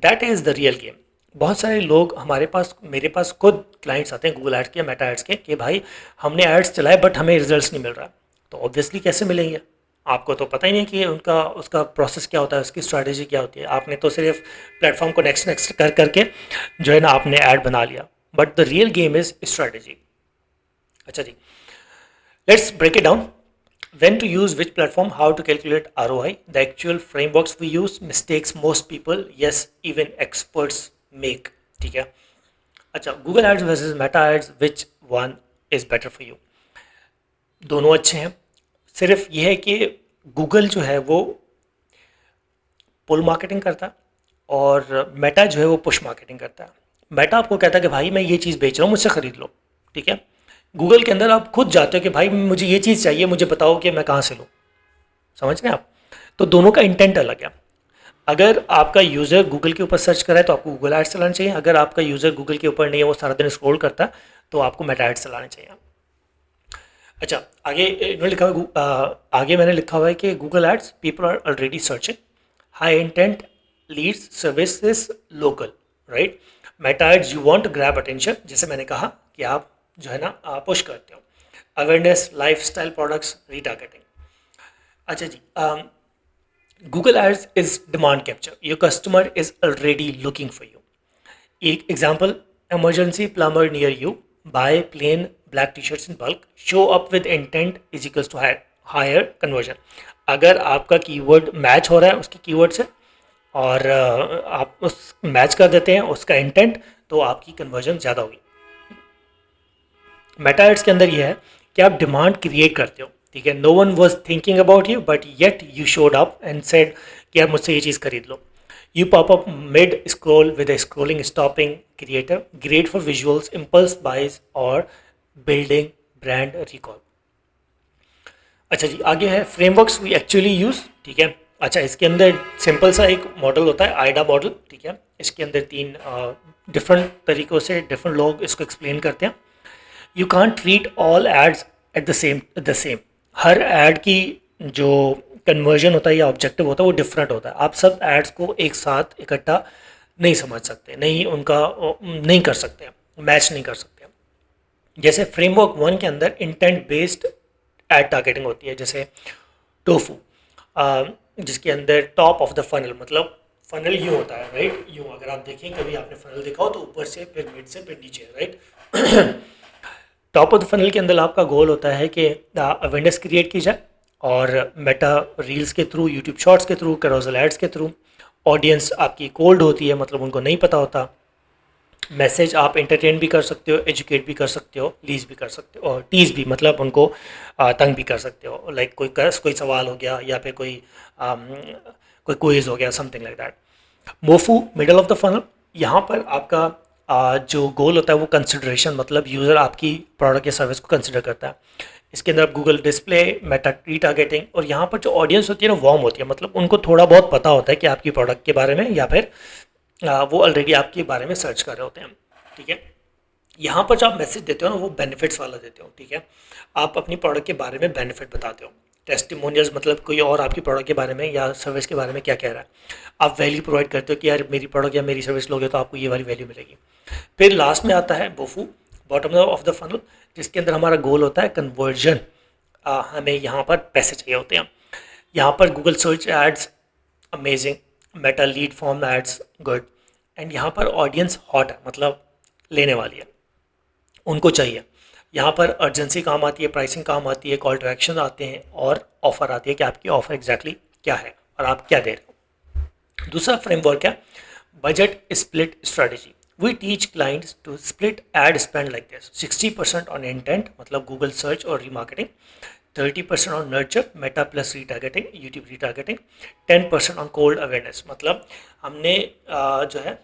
that is the real game. बहुत सारे लोग हमारे पास, मेरे पास खुद क्लाइंट्स आते हैं गूगल एड्स के, मेटा एड्स के, कि भाई हमने एड्स चलाए बट हमें रिजल्ट्स नहीं मिल रहा. तो ऑब्वियसली कैसे मिलेंगे, आपको तो पता ही नहीं कि उनका उसका प्रोसेस क्या होता है, उसकी स्ट्रैटेजी क्या होती है. आपने तो सिर्फ प्लेटफॉर्म को नेक्स्ट नेक्स्ट कर करके जो है ना आपने ऐड बना लिया. But the real game is strategy. अच्छा जी, let's break it down. When to use which platform, how to calculate ROI, the actual frameworks we use, mistakes most people, yes, even experts make. ठीक है. अच्छा, Google ads versus Meta ads, which one is better for you. दोनों अच्छे हैं. सिर्फ ये है कि गूगल जो है वो पुल मार्केटिंग करता है और मेटा जो है वो पुश मार्केटिंग करता है. मेटा आपको कहता है कि भाई मैं ये चीज़ बेच रहा हूँ, मुझसे ख़रीद लो. ठीक है. गूगल के अंदर आप खुद जाते हो कि भाई मुझे ये चीज़ चाहिए, मुझे बताओ कि मैं कहाँ से लूँ. समझ रहे हैं आप. तो दोनों का इंटेंट अलग है. अगर आपका यूज़र गूगल के ऊपर सर्च कर रहा है तो आपको गूगल एड्स चलाना चाहिए. अगर आपका यूज़र गूगल के ऊपर नहीं है, वो सारा दिन स्क्रॉल करता है, तो आपको मेटा एड्स चलाने चाहिए. अच्छा, आगे इन्होंने लिखा हुआ आगे मैंने लिखा हुआ है कि Google ads people are already searching, high intent leads, services local, right. Meta ads you want grab attention, जैसे मैंने कहा कि आप जो है ना पुश करते हो. Awareness, lifestyle products, retargeting. अच्छा जी, Google ads is demand capture. Your customer is already looking for you. एक example, emergency plumber near you, buy plain black t-shirts in bulk, show up with intent is equals to higher conversion. अगर आपका कीवर्ड मैच हो रहा है उसके कीवर्ड से और आप उस मैच कर देते हैं उसका इंटेंट, तो आपकी कन्वर्जन ज़्यादा होगी. मेटा एड्स के अंदर ये है कि आप डिमांड क्रिएट करते हो. ठीक है. No one was thinking about you but yet you showed up and said कि यार मुझसे ये चीज़ खरीद लो. You pop up mid scroll with a scrolling stopping creator, great for visuals, impulse buys or building brand recall. अच्छा जी, आगे है फ्रेमवर्क्स वी एक्चुअली यूज़. ठीक है. अच्छा, इसके अंदर सिंपल सा एक मॉडल होता है, आइडा मॉडल. ठीक है. इसके अंदर 3 डिफरेंट तरीक़ों से डिफरेंट लोग इसको एक्सप्लेन करते हैं. You can't treat all ads at the same. हर एड की जो कन्वर्जन होता है या ऑब्जेक्टिव होता है वो डिफरेंट होता है. आप सब एड्स को एक साथ इकट्ठा नहीं समझ सकते, नहीं उनका नहीं कर सकते, मैच नहीं कर सकते. जैसे फ्रेमवर्क 1 के अंदर इंटेंट बेस्ड एड टारगेटिंग होती है, जैसे टोफू, जिसके अंदर टॉप ऑफ द फनल, मतलब फनल यूँ होता है, राइट. यूँ अगर आप देखें, कभी आपने फनल देखा हो तो ऊपर से फिर मिड से फिर नीचे, right. Top of the funnel के अंदर आपका गोल होता है कि अवेयरनेस क्रिएट की जाए और मेटा रील्स के थ्रू, यूट्यूब शॉर्ट्स के थ्रू, कैरोसेल एड्स के थ्रू. ऑडियंस आपकी कोल्ड होती है, मतलब उनको नहीं पता होता. मैसेज आप एंटरटेन भी कर सकते हो, एजुकेट भी कर सकते हो, लीज भी कर सकते हो और टीज भी, मतलब उनको तंग भी कर सकते हो. लाइक कोई सवाल हो गया या फिर कोई क्विज हो गया, something like that. MOFU, middle of the funnel. यहाँ पर आपका जो गोल होता है वो कंसिडरेशन, मतलब यूज़र आपकी प्रोडक्ट या सर्विस को कंसिडर करता है. इसके अंदर आप गूगल डिस्प्ले, मेटा रीटारगेटिंग, और यहाँ पर जो ऑडियंस होती है ना वार्म होती है, मतलब उनको थोड़ा बहुत पता होता है कि आपकी प्रोडक्ट के बारे में या फिर वो ऑलरेडी आपके बारे में सर्च कर रहे होते हैं. ठीक है. यहाँ पर जो आप मैसेज देते हो ना वो बेनिफिट्स वाला देते हो. ठीक है. आप अपनी प्रोडक्ट के बारे में बेनिफिट बताते हो. टेस्टिमोनियल्स, मतलब कोई और आपकी प्रोडक्ट के बारे में या सर्विस के बारे में क्या कह रहा है. आप वैल्यू प्रोवाइड करते हो कि यार मेरी प्रोडक्ट या मेरी सर्विस लोगे तो आपको ये वाली वैल्यू मिलेगी. फिर लास्ट में आता है बोफू, बॉटम ऑफ द फनल, जिसके अंदर हमारा गोल होता है कन्वर्जन. हमें यहाँ पर पैसे चाहिए होते हैं. यहाँ पर Google search ads amazing, Meta lead form ads good, and यहाँ पर ऑडियंस हॉट है, मतलब लेने वाली है. उनको चाहिए। यहाँ पर अर्जेंसी काम आती है, प्राइसिंग काम आती है, कॉल टू एक्शन आते हैं और ऑफर आती है कि आपकी ऑफर एग्जैक्टली क्या है और आप क्या दे रहे हो। दूसरा फ्रेमवर्क है budget split strategy. We teach clients to split ad spend like this: 60% on intent मतलब गूगल सर्च और remarketing, 30% on nurture Meta plus retargeting YouTube retargeting, 10% on cold awareness मतलब हमने जो है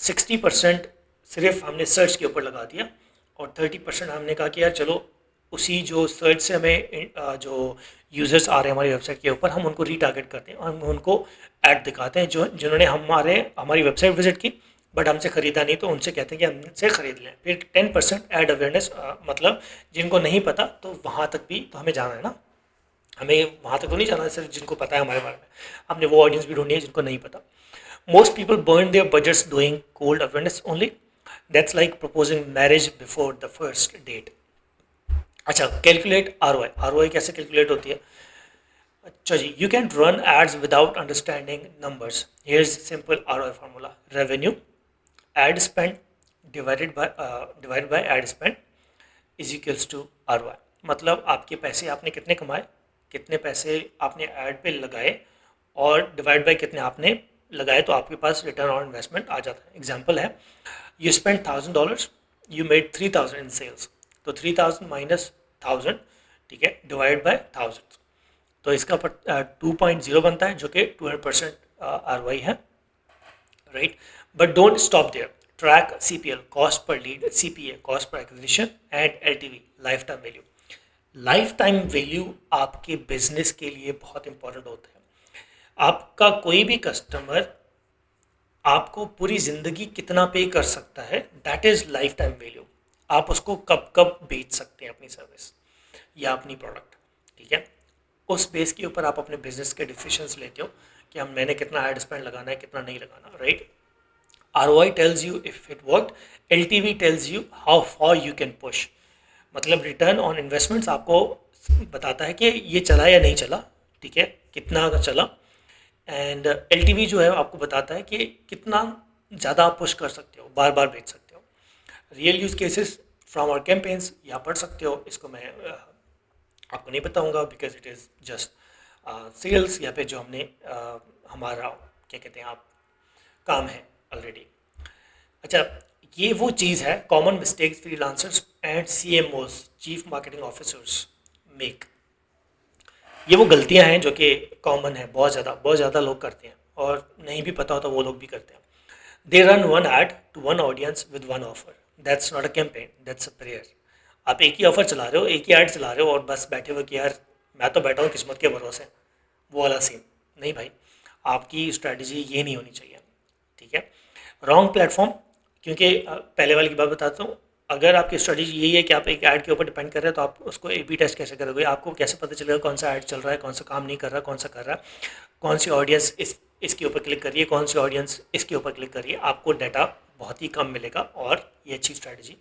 60% सिर्फ हमने सर्च के ऊपर लगा दिया और 30% हमने कहा कि यार चलो उसी जो सर्च से हमें जो यूज़र्स आ रहे हैं हमारी वेबसाइट के ऊपर हम उनको रीटारगेट करते हैं और हम उनको ऐड दिखाते हैं जो जिन्होंने हमारी वेबसाइट विजिट की बट हमसे ख़रीदा नहीं तो उनसे कहते हैं कि हमसे ख़रीद लें। फिर 10% ऐड अवेयरनेस मतलब जिनको नहीं पता तो वहाँ तक भी तो हमें जाना है ना, हमें वहाँ तक तो नहीं जाना सिर्फ जिनको पता है हमारे बारे में, हमने वो ऑडियंस भी ढूंढनी है जिनको नहीं पता। Most people burn their budgets doing cold awareness only. That's like proposing marriage before the first date. अच्छा, calculate R O I. R O I कैसे कैलकुलेट होती है? अच्छा जी, you can run ads without understanding numbers. Here is simple R O I formula: revenue ad spend divide by ad spend is equals to R O I. मतलब आपके पैसे आपने कितने कमाए, कितने पैसे आपने ऐड पे लगाए और डिवाइड बाय कितने आपने लगाए तो आपके पास रिटर्न ऑन इन्वेस्टमेंट आ जाता है। एग्जाम्पल है, you spend $1000, you made 3000 in sales, तो 3000 माइनस 1000, ठीक है, डिवाइड बाय 1000, तो इसका 2.0 बनता है जो कि 200% आर है, right. But don't stop there, track CPL cost per lead, CPA cost per acquisition and LTV lifetime value. Lifetime value आपके बिजनेस के लिए बहुत इंपॉर्टेंट होता है। आपका कोई भी कस्टमर आपको पूरी ज़िंदगी कितना पे कर सकता है, that is life time value. आप उसको कब कब बेच सकते हैं अपनी सर्विस या अपनी प्रोडक्ट, ठीक है। उस बेस के ऊपर आप अपने बिजनेस के डिसीजंस लेते हो कि हम मैंने कितना एड स्पेंड लगाना है कितना नहीं लगाना, right. ROI tells you if it worked, LTV tells you how far you can push। मतलब रिटर्न ऑन इन्वेस्टमेंट्स आपको बताता है कि ये चला या नहीं चला, ठीक है, कितना का चला। एंड LTV जो है आपको बताता है कि कितना ज़्यादा आप पुश कर सकते हो, बार बार बेच सकते हो। Real use cases from our campaigns या पढ़ सकते हो, इसको मैं आपको नहीं बताऊंगा because it is just sales या फिर जो हमने हमारा क्या कहते हैं आप काम है ऑलरेडी। अच्छा, ये वो चीज़ है common mistakes freelancers and CMOs chief marketing officers make. ये वो गलतियां हैं जो कि कॉमन है, बहुत ज़्यादा लोग करते हैं और नहीं भी पता होता वो लोग भी करते हैं। They run one ad to one audience with one offer, that's not a campaign, that's a prayer. आप एक ही ऑफर चला रहे हो, एक ही ऐड चला रहे हो और बस बैठे हुए कि यार मैं तो बैठा हूँ किस्मत के भरोसे, वो वाला सीन नहीं भाई। आपकी स्ट्रैटेजी ये नहीं होनी चाहिए, ठीक है। रॉन्ग प्लेटफॉर्म, क्योंकि पहले वाली की बात बताता हूँ, अगर आपकी स्ट्रेटजी यही है कि आप एक ऐड के ऊपर डिपेंड कर रहे हैं तो आप उसको A/B टेस्ट कैसे करोगे? आपको कैसे पता चलेगा कौन सा ऐड चल रहा है, कौन सा काम नहीं कर रहा, कौन सा कर रहा है, कौन सी ऑडियंस इसके ऊपर क्लिक कर रही है, कौन सी ऑडियंस इसके ऊपर क्लिक कर रही है? आपको डाटा बहुत ही कम मिलेगा और ये अच्छी स्ट्रैटेजी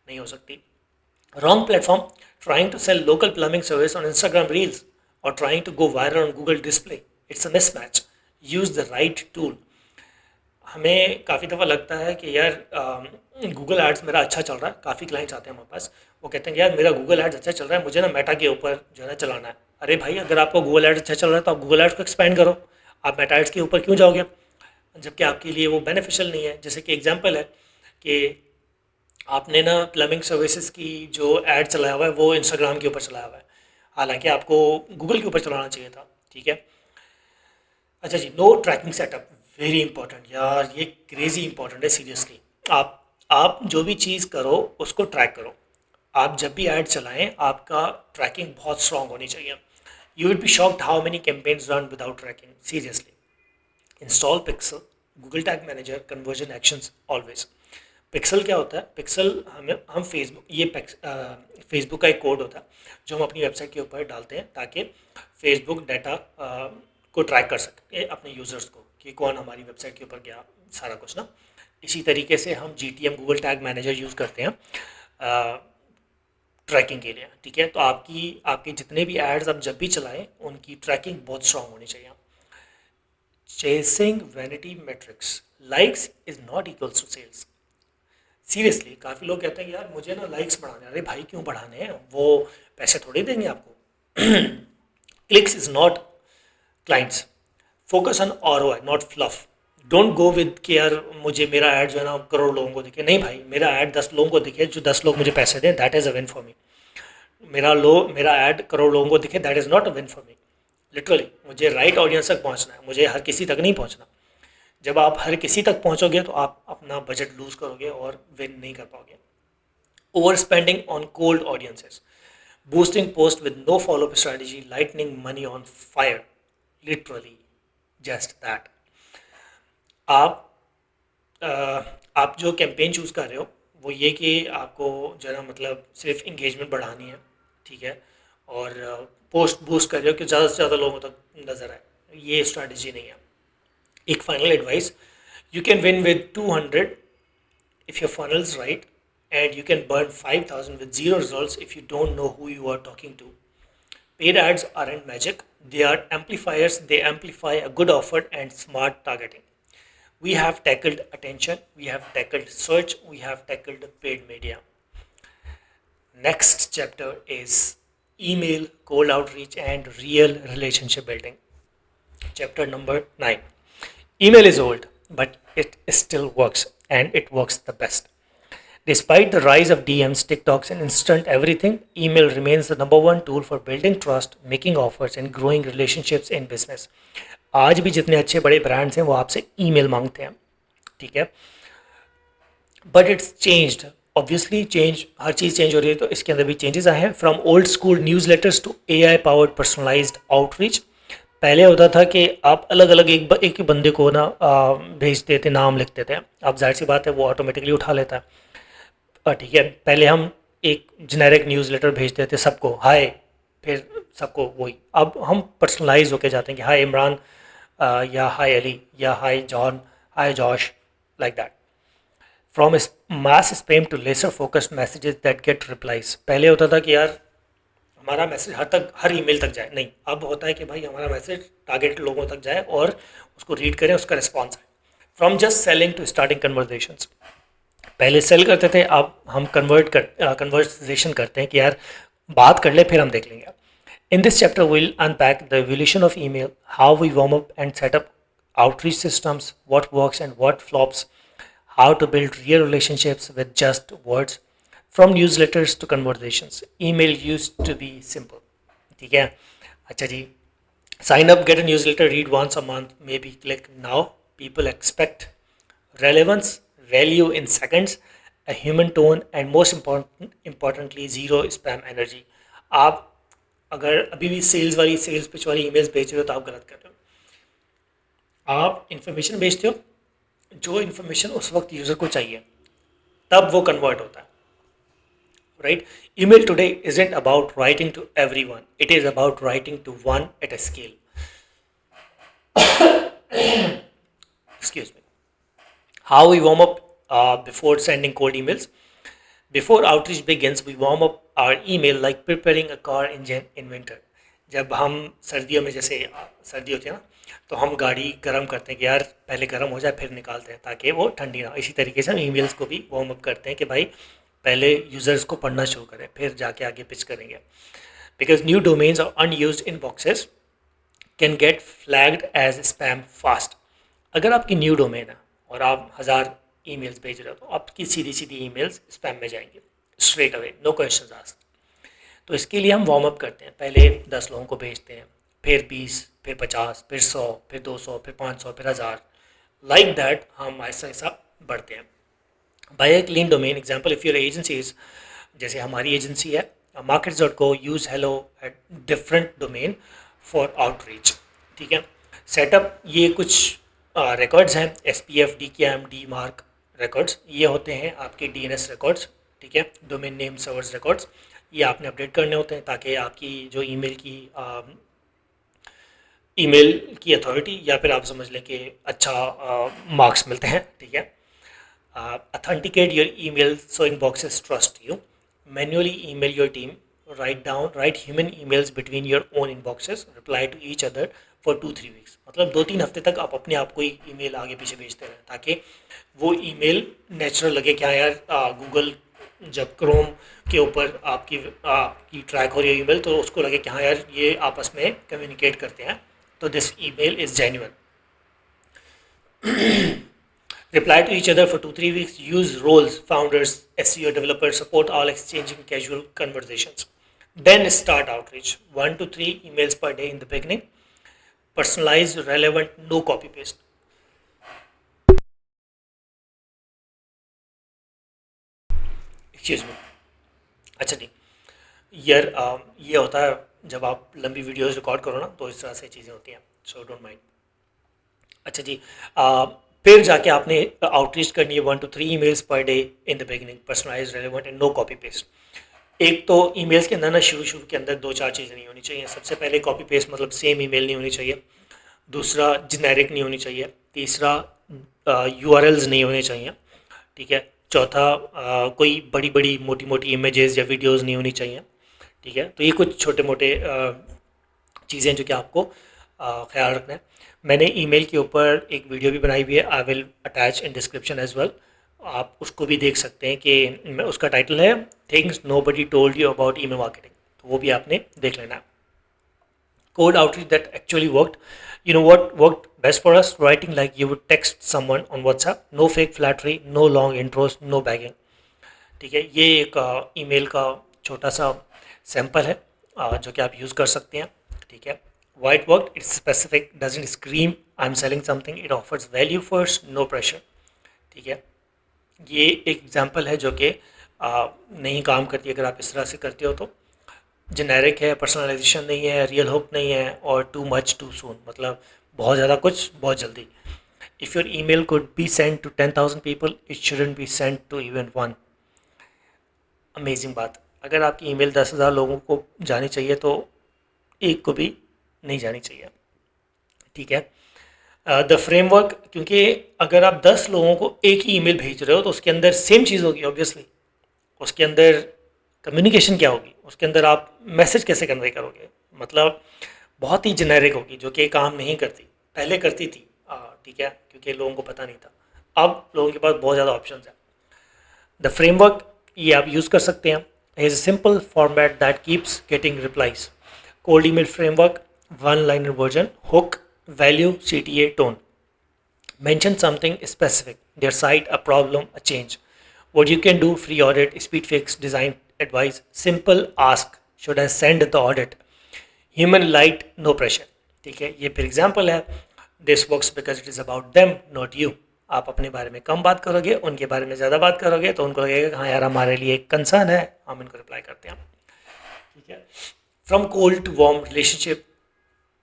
नहीं हो सकती। Wrong platform, trying to sell local plumbing service on Instagram reels और trying to go viral on Google display, it's a mismatch. Use the right tool. हमें काफ़ी दफ़ा लगता है कि यार गूगल एड्स मेरा अच्छा चल रहा है, काफ़ी क्लाइंट्स आते हैं हमारे पास, वो कहते हैं कि यार मेरा गूगल एड्स अच्छा चल रहा है, मुझे ना मेटा के ऊपर जो है ना चलाना है। अरे भाई, अगर आपको गूगल एड्स अच्छा चल रहा है तो आप गूगल एड्स को एक्सपेंड करो, आप मेटा एड्स के ऊपर क्यों जाओगे जबकि आपके लिए वो बेनिफिशियल नहीं है। जैसे कि एग्जांपल है कि आपने ना प्लम्बिंग सर्विसेज की जो ऐड चलाया हुआ है वो इंस्टाग्राम के ऊपर चलाया हुआ है, हालांकि आपको गूगल के ऊपर चलाना चाहिए था, ठीक है। अच्छा जी, no tracking setup, very important यार, ये क्रेजी इंपॉर्टेंट है सीरियसली। आप जो भी चीज़ करो उसको ट्रैक करो। आप जब भी ऐड चलाएं आपका ट्रैकिंग बहुत स्ट्रांग होनी चाहिए। You will be shocked how many campaigns run without tracking, seriously. Install pixel, Google tag manager, conversion actions always. Pixel क्या होता है? पिक्सल हम फेसबुक का एक कोड होता है जो हम अपनी वेबसाइट के ऊपर डालते हैं ताकि फेसबुक डाटा को ट्रैक कर सके अपने यूज़र्स को कि कौन हमारी वेबसाइट के ऊपर गया, सारा कुछ ना। इसी तरीके से हम GTM Google tag manager use करते हैं ट्रैकिंग के लिए, ठीक है। तो आपके जितने भी एड्स आप जब भी चलाएं उनकी ट्रैकिंग बहुत स्ट्रांग होनी चाहिए। Chasing vanity metrics, likes is not equals to sales. Seriously काफ़ी लोग कहते हैं कि यार मुझे ना लाइक्स बढ़ाने हैं। अरे भाई क्यों बढ़ाने हैं, वो पैसे थोड़ी देंगे आपको। Clicks is not clients. Focus on ROI not fluff. Don't go with कि यार मुझे मेरा ऐड जो है ना करोड़ लोगों को दिखे। नहीं भाई, मेरा ऐड 10 लोगों को दिखे, जो 10 लोग मुझे पैसे दें, that is a win for me. मेरा ऐड करोड़ लोगों को दिखे, that is not a win for me. Literally मुझे राइट ऑडियंस तक पहुंचना है, मुझे हर किसी तक नहीं पहुंचना। जब आप हर किसी तक पहुंचोगे तो आप अपना बजट लूज करोगे और विन नहीं कर पाओगे। Over spending on cold audiences, boosting post with no follow-up strategy, lightning money on fire, literally just that। आप अ, आप जो कैंपेन चूज़ कर रहे हो वो ये कि आपको जो है ना मतलब सिर्फ इंगेजमेंट बढ़ानी है, ठीक है, और पोस्ट बूस्ट कर रहे हो कि ज़्यादा से ज़्यादा लोगों तक नज़र आए, ये स्ट्रैटेजी नहीं है। एक final advice, you can win with 200 if your funnel is right, and you can burn 5,000 with zero results if you don't know who you are talking to. Paid ads aren't magic, they are amplifiers. They amplify a good offer and smart targeting. We have tackled attention, we have tackled search, we have tackled paid media. Next chapter is email, cold outreach, and real relationship building. Chapter number 9. Email is old, but it still works, and it works the best. Despite the rise of DMs, TikToks, and instant everything, email remains the number one tool for building trust, making offers, and growing relationships in business. आज भी जितने अच्छे बड़े ब्रांड्स हैं वो आपसे ईमेल मांगते हैं, ठीक है, but it's changed. Obviously change, her cheese change हो रही है, तो इसके अंदर भी चेंजेस आए हैं। From old school newsletters to AI powered personalized outreach. पहले होता था कि आप अलग अलग एक ही बंदे को ना भेजते थे, नाम लिखते थे। अब जाहिर सी बात है वो ऑटोमेटिकली उठा लेता है। ठीक है, पहले हम एक जेनेरिक न्यूज़ लेटर भेजते थे सबको, हाय, फिर सबको वही। अब हम पर्सनलाइज होके जाते हैं कि हाय इमरान, या हाय अली, या hi John, hi Josh, like that. From mass spam to laser focused messages that get replies. पहले होता था कि यार हमारा मैसेज हर ईमेल तक जाए, नहीं, अब होता है कि भाई हमारा मैसेज टारगेट लोगों तक जाए और उसको रीड करें, उसका रिस्पॉन्स आए। From just selling to starting conversations. पहले सेल करते थे, अब हम कन्वर्सेशन करते हैं कि यार बात कर ले फिर हम देख लेंगे। In this chapter will unpack the evolution of email, how we warm up and setup outreach systems, what works and what flops, how to build real relationships with just words, from newsletters to conversations. Email used to be simple, ठीक है। अच्छा जी, sign up, get a newsletter, read once a month, maybe click now. People expect relevance, value in seconds, a human tone, and most importantly zero spam energy। आप अगर अभी भी सेल्स पिच वाली ईमेल्स भेज रहे हो तो आप गलत कर रहे हो। आप इन्फॉर्मेशन भेजते हो, जो इन्फॉर्मेशन उस वक्त यूज़र को चाहिए, तब वो कन्वर्ट होता है, right. Email today isn't about writing to everyone, it is about writing to one at a scale. Excuse me. How we warm up before sending cold emails. Before outreach begins, we warm up our email like preparing a car engine in winter. जब हम सर्दियों में, जैसे सर्दी होती है ना, तो हम गाड़ी गर्म करते हैं कि यार पहले गर्म हो जाए फिर निकालते हैं ताकि वो ठंडी ना हो। इसी तरीके से हम ईमेल्स को भी वार्म अप करते हैं कि भाई पहले यूज़र्स को पढ़ना शुरू करें फिर जाके आगे पिच करेंगे। बिकॉज न्यू डोमेन्स और unused inboxes can get flagged as spam fast. अगर आपकी न्यू डोमेन है और आप 1000 ईमेल्स भेज रहे हो तो आपकी सीधी सीधी ईमेल्स स्पैम में जाएंगी straight away, no question asked. तो इसके लिए हम वार्म अप करते हैं, पहले 10 लोगों को भेजते हैं, फिर 20, फिर 50, फिर 100, फिर 200, फिर 500, फिर 1000, लाइक दैट हम ऐसा ऐसा बढ़ते हैं। By a clean domain example, if your agency is, जैसे हमारी एजेंसी है markets.co, use hello at different domain for outreach, ठीक है। सेटअप, ये कुछ रिकॉर्ड्स हैं, SPF, DKIM, DMARC रिकॉर्ड्स, ये होते हैं आपके DNS रिकॉर्ड्स, ठीक है, डोमेन नेम सर्वर्स रिकॉर्ड्स। ये आपने अपडेट करने होते हैं ताकि आपकी जो ईमेल की अथॉरिटी, या फिर आप समझ लें कि अच्छा मार्क्स मिलते हैं, ठीक है। Authenticate your email so inboxes trust you. Manually email your team write human emails between your own inboxes, reply to each other for 2-3 weeks. मतलब 2-3 हफ्ते तक आप अपने आप को ही ईमेल आगे पीछे भेजते रहें ताकि वो ईमेल नेचुरल लगे। क्या यार, गूगल जब क्रोम के ऊपर आपकी ट्रैक हो रही है ईमेल, तो उसको लगे कि हाँ यार ये आपस में कम्युनिकेट करते हैं, तो this email is genuine. Reply to each other for 2-3 weeks. Use roles, founders, SEO, developers, support, all exchanging casual conversations. Then start outreach. 1 to 3 emails per day in the beginning. Personalized, relevant, no copy paste. Excuse me. अच्छा नहीं यार, ये होता है जब आप लंबी वीडियोस रिकॉर्ड करो ना, तो इस तरह से चीज़ें होती हैं, सो डोंट माइंड। अच्छा जी, फिर जाके आपने आउटरीच करनी है 1 to 3 emails per day in the beginning, personalize, relevant and no copy paste. एक तो ईमेल्स के अंदर ना शुरू शुरू के अंदर 2-4 चीज़ें नहीं होनी चाहिए। सबसे पहले कॉपी पेस्ट मतलब सेम ईमेल नहीं होनी चाहिए। दूसरा जेनेरिक नहीं होनी चाहिए। तीसरा यूआरएल्स नहीं होने चाहिए। ठीक है। चौथा कोई बड़ी बड़ी मोटी मोटी इमेजेस या वीडियोस नहीं होनी चाहिए। ठीक है। तो ये कुछ छोटे मोटे चीज़ें जो कि आपको ख्याल रखना है। मैंने ईमेल के ऊपर एक वीडियो भी बनाई हुई है, I will attach in description as well. आप उसको भी देख सकते हैं कि उसका टाइटल है things nobody told you about email marketing, तो वो भी आपने देख लेना है। Code outreach that actually worked. You know what worked best for us? Writing like you would text someone on WhatsApp. No fake flattery, no long intros, no begging. ठीक है, ये एक ईमेल का छोटा सा सैंपल है जो कि आप यूज़ कर सकते हैं। ठीक है। White work, it's specific, doesn't scream I am selling something, it offers value first, no pressure. ठीक है। ये एक एग्जांपल है जो कि नहीं काम करती अगर आप इस तरह से करते हो तो। जेनेरिक है, पर्सनलाइजेशन नहीं है, रियल हुक नहीं है, और टू मच टू सून मतलब बहुत ज़्यादा कुछ बहुत जल्दी। If your email could be send to 10,000 people, it shouldn't be send to even one. Amazing बात, अगर आपकी ईमेल 10,000 लोगों को जानी चाहिए तो एक को भी नहीं जानी चाहिए। ठीक है। द फ्रेमवर्क, क्योंकि अगर आप 10 लोगों को एक ही ईमेल भेज रहे हो तो उसके अंदर सेम चीज़ होगी ऑब्वियसली। उसके अंदर कम्युनिकेशन क्या होगी, उसके अंदर आप मैसेज कैसे कन्वे करोगे, मतलब बहुत ही जेनेरिक होगी जो कि काम नहीं करती। पहले करती थी, ठीक है, क्योंकि लोगों को पता नहीं था। अब लोगों के पास बहुत ज़्यादा ऑप्शंस हैं। द फ्रेमवर्क ये आप यूज़ कर सकते हैं। Is a simple format that keeps getting replies. Cold email framework, one liner version, hook, value, CTA, tone. Mention something specific, their site, a problem, a change. What you can do, free audit, speed fix, design advice, simple ask, should I send the audit? Human light, no pressure. ठीक है, ये फिर एग्जाम्पल है। This works because it is about them not you. आप अपने बारे में कम बात करोगे, उनके बारे में ज़्यादा बात करोगे, तो उनको लगेगा हाँ यार हमारे लिए एक कंसर्न है, हम इनको रिप्लाई करते हैं। ठीक है। From cold to warm relationship